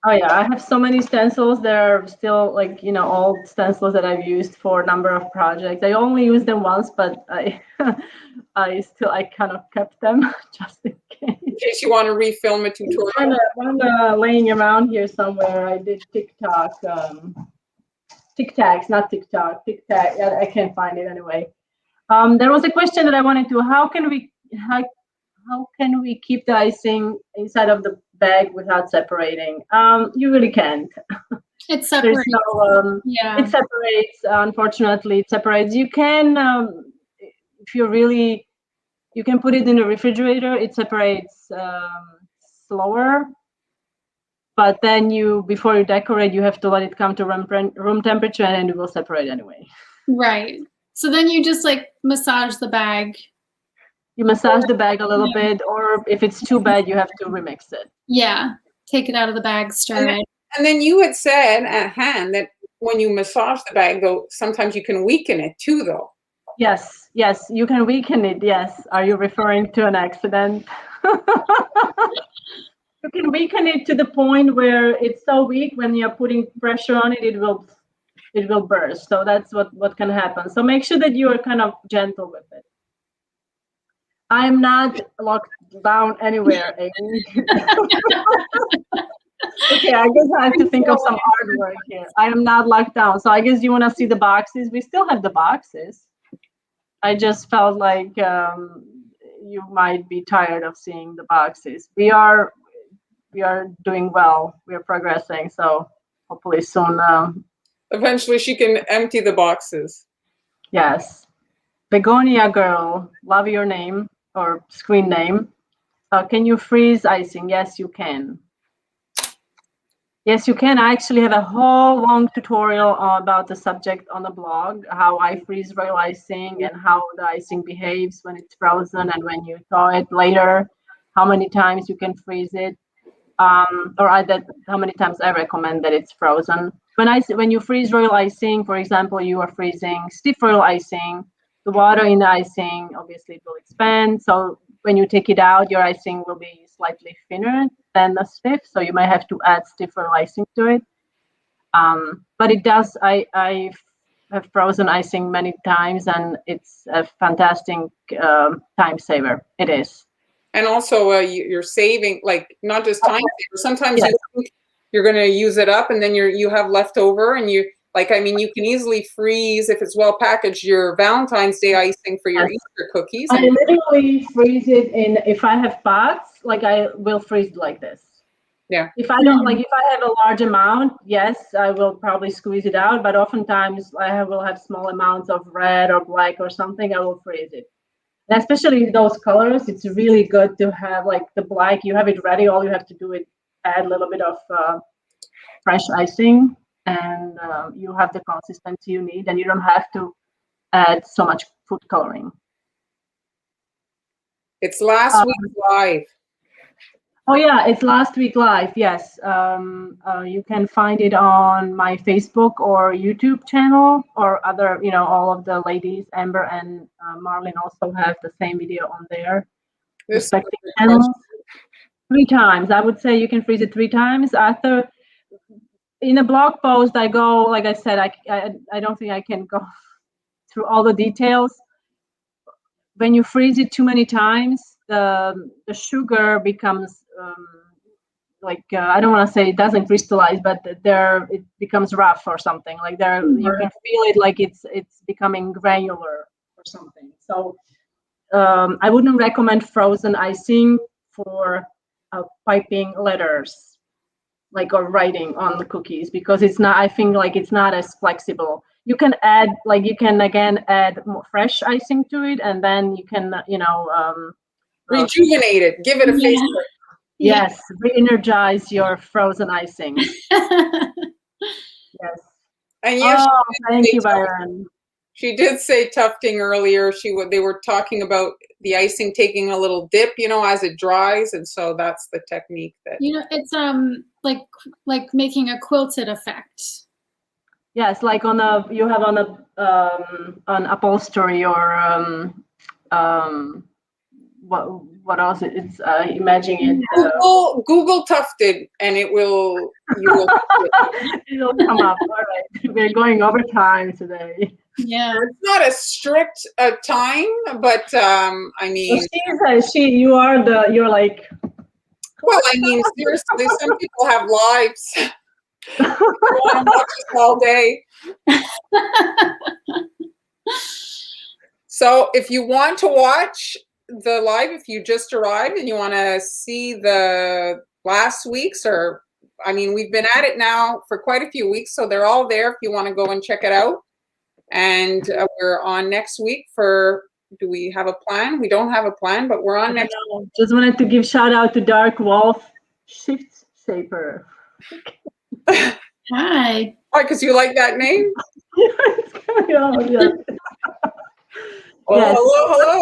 Oh yeah, I have so many stencils. They're still like, old stencils that I've used for a number of projects. I only used them once, but I I kind of kept them just in case. In case you want to refilm a tutorial. One laying around here somewhere. I did TikTok, Tic Tacs, not TikTok, Tic Tac. I can't find it anyway. There was a question that I wanted to, how can we keep the icing inside of the bag without separating? You really can't. It separates. There's no, Yeah. It separates, unfortunately, it separates. You can, if you're really, you can put it in the refrigerator, it separates slower. But then before you decorate, you have to let it come to room temperature, and it will separate anyway. Right. So then you just like massage the bag. You massage the bag a little bit, or if it's too bad, you have to remix it. Yeah. Take it out of the bag, stir it. And then you had said at hand that when you massage the bag, though, sometimes you can weaken it too, though. Yes, you can weaken it. Yes. Are you referring to an accident? You can weaken it to the point where it's so weak when you're putting pressure on it, it will burst. So that's what can happen. So make sure that you are kind of gentle with it. I'm not locked down anywhere, Amy. Okay, I guess I have to think of some hardware here. I am not locked down. So I guess you want to see the boxes. We still have the boxes. I just felt like you might be tired of seeing the boxes. We are doing well. We are progressing. So hopefully soon. Eventually she can empty the boxes. Yes. Begonia Girl, love your name or screen name. Can you freeze icing? Yes, you can. Yes, you can. I actually have a whole long tutorial about the subject on the blog, how I freeze rail icing and how the icing behaves when it's frozen and when you thaw it later, how many times you can freeze it, how many times I recommend that it's frozen. When you freeze royal icing, for example, you are freezing stiff royal icing, the water in the icing, obviously it will expand. So when you take it out, your icing will be slightly thinner than the stiff. So you might have to add stiff royal icing to it. But it does, I have frozen icing many times and it's a fantastic time saver. It is. And also you're saving, like, not just time saver. Sometimes Yes. you think you're going to use it up and then you have leftover and you can easily freeze, if it's well packaged, your Valentine's Day icing for your Easter cookies. I literally freeze it if I have pots, like I will freeze it like this. Yeah. If I don't, if I have a large amount, yes, I will probably squeeze it out. But oftentimes will have small amounts of red or black or something, I will freeze it. And especially those colors, it's really good to have like the black, you have it ready. All you have to do is add a little bit of fresh icing and you have the consistency you need and you don't have to add so much food coloring. It's last week live. Oh yeah, it's last week live. Yes, you can find it on my Facebook or YouTube channel or other. All of the ladies, Amber and Marlene, also have the same video on their respective channels. 3 times, I would say you can freeze it 3 times. After in a blog post, I go, like I said, I don't think I can go through all the details. When you freeze it too many times, the sugar becomes I don't want to say it doesn't crystallize, but it becomes rough or something. Like you can feel it like it's becoming granular or something. So I wouldn't recommend frozen icing for piping letters, or writing on the cookies, because it's not. I think it's not as flexible. You can add again add more fresh icing to it, and then you can rejuvenate it, give it a facelift. Yes, re-energize your frozen icing. Yes. And yes, thank you, Byron. She did say tufting earlier. They were talking about the icing taking a little dip, as it dries, and so that's the technique that. It's like making a quilted effect. Yes, like you have on upholstery or what else? It's imagining it. Google tufted, and it will. You will. It'll come up. All right, we're going overtime today. Yeah. It's not a strict time, but I mean, You're like. well, I mean, seriously, some people have lives. They want to watch us all day. So if you want to watch the live, if you just arrived and you want to see the last week's, or I mean, we've been at it now for quite a few weeks, so they're all there if you want to go and check it out. And we're on next week for, do we have a plan? We don't have a plan, but we're on next week. Just wanted to give shout out to Dark Wolf Shift Shaper. Hi. Why, because you like that name? Yeah. Oh, Yes. hello.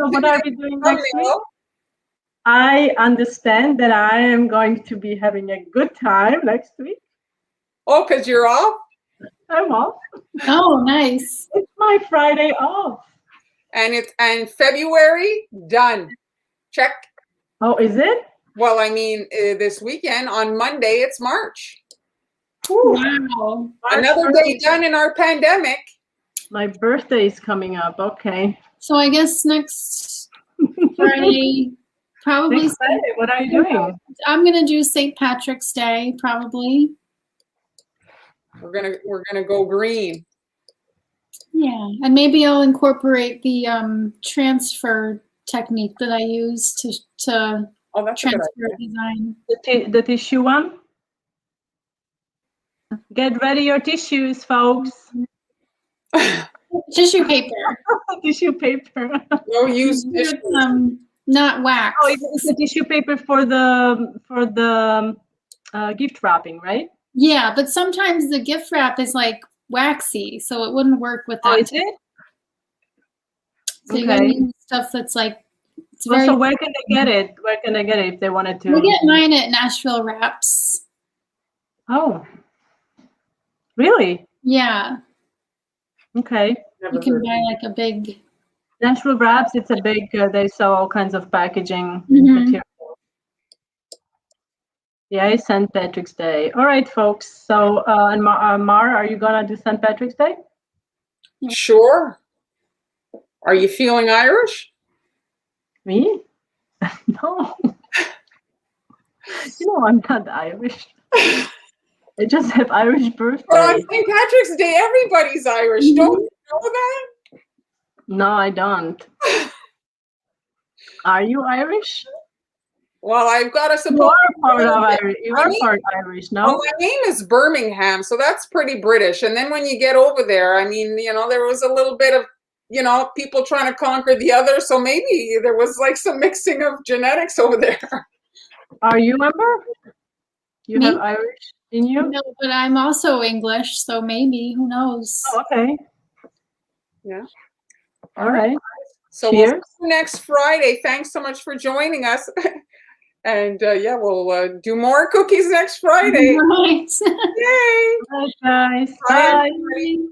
What are we doing next week? I understand that I am going to be having a good time next week. Oh, because you're off? I'm off. Oh, nice. It's my Friday off. And February, done. Check. Oh, is it? Well, I mean, this weekend, on Monday, it's March. Wow. Another day done in our pandemic. My birthday is coming up. Okay. So I guess next Friday, probably. Next Friday, what are you doing? I'm gonna do St. Patrick's Day, probably. We're gonna go green. Yeah, and maybe I'll incorporate the transfer technique that I use to Oh, that's a good transfer idea. design. The tissue one? Get ready your tissues, folks. Tissue paper. Tissue paper. No use tissue. Not wax. Oh, it's the tissue paper for the gift wrapping, right? Yeah, but sometimes the gift wrap is like waxy, so it wouldn't work with that. Oh, is it? So you gotta use stuff that's like. It's very. So where can they get it? Where can they get it if they wanted to? We get mine at Nashville Wraps. Oh, really? Yeah. Okay. You can buy like a big. Nashville Wraps. It's a big. They sell all kinds of packaging Mhm. material. Yeah, St. Patrick's Day. All right, folks. So, and Mar, are you gonna do St. Patrick's Day? Sure. Are you feeling Irish? Me? No. You know, I'm not Irish. I just have Irish birthday. But on St. Patrick's Day, everybody's Irish. Don't you know that? No, I don't. Are you Irish? Well, I've got to suppose. You are part of Irish. You are part Irish, no? Well, my name is Birmingham, so that's pretty British. And then when you get over there, I mean, you know, there was a little bit of, you know, people trying to conquer the other. So maybe there was like some mixing of genetics over there. Are you, Amber? You Me? have Irish in you? No, but I'm also English, so maybe, who knows? Oh, okay. Yeah. All right. So Cheers. we'll see you next Friday. Thanks so much for joining us. And yeah, we'll do more cookies next Friday. Right. Yay! Bye, guys. Bye, Bye. everybody.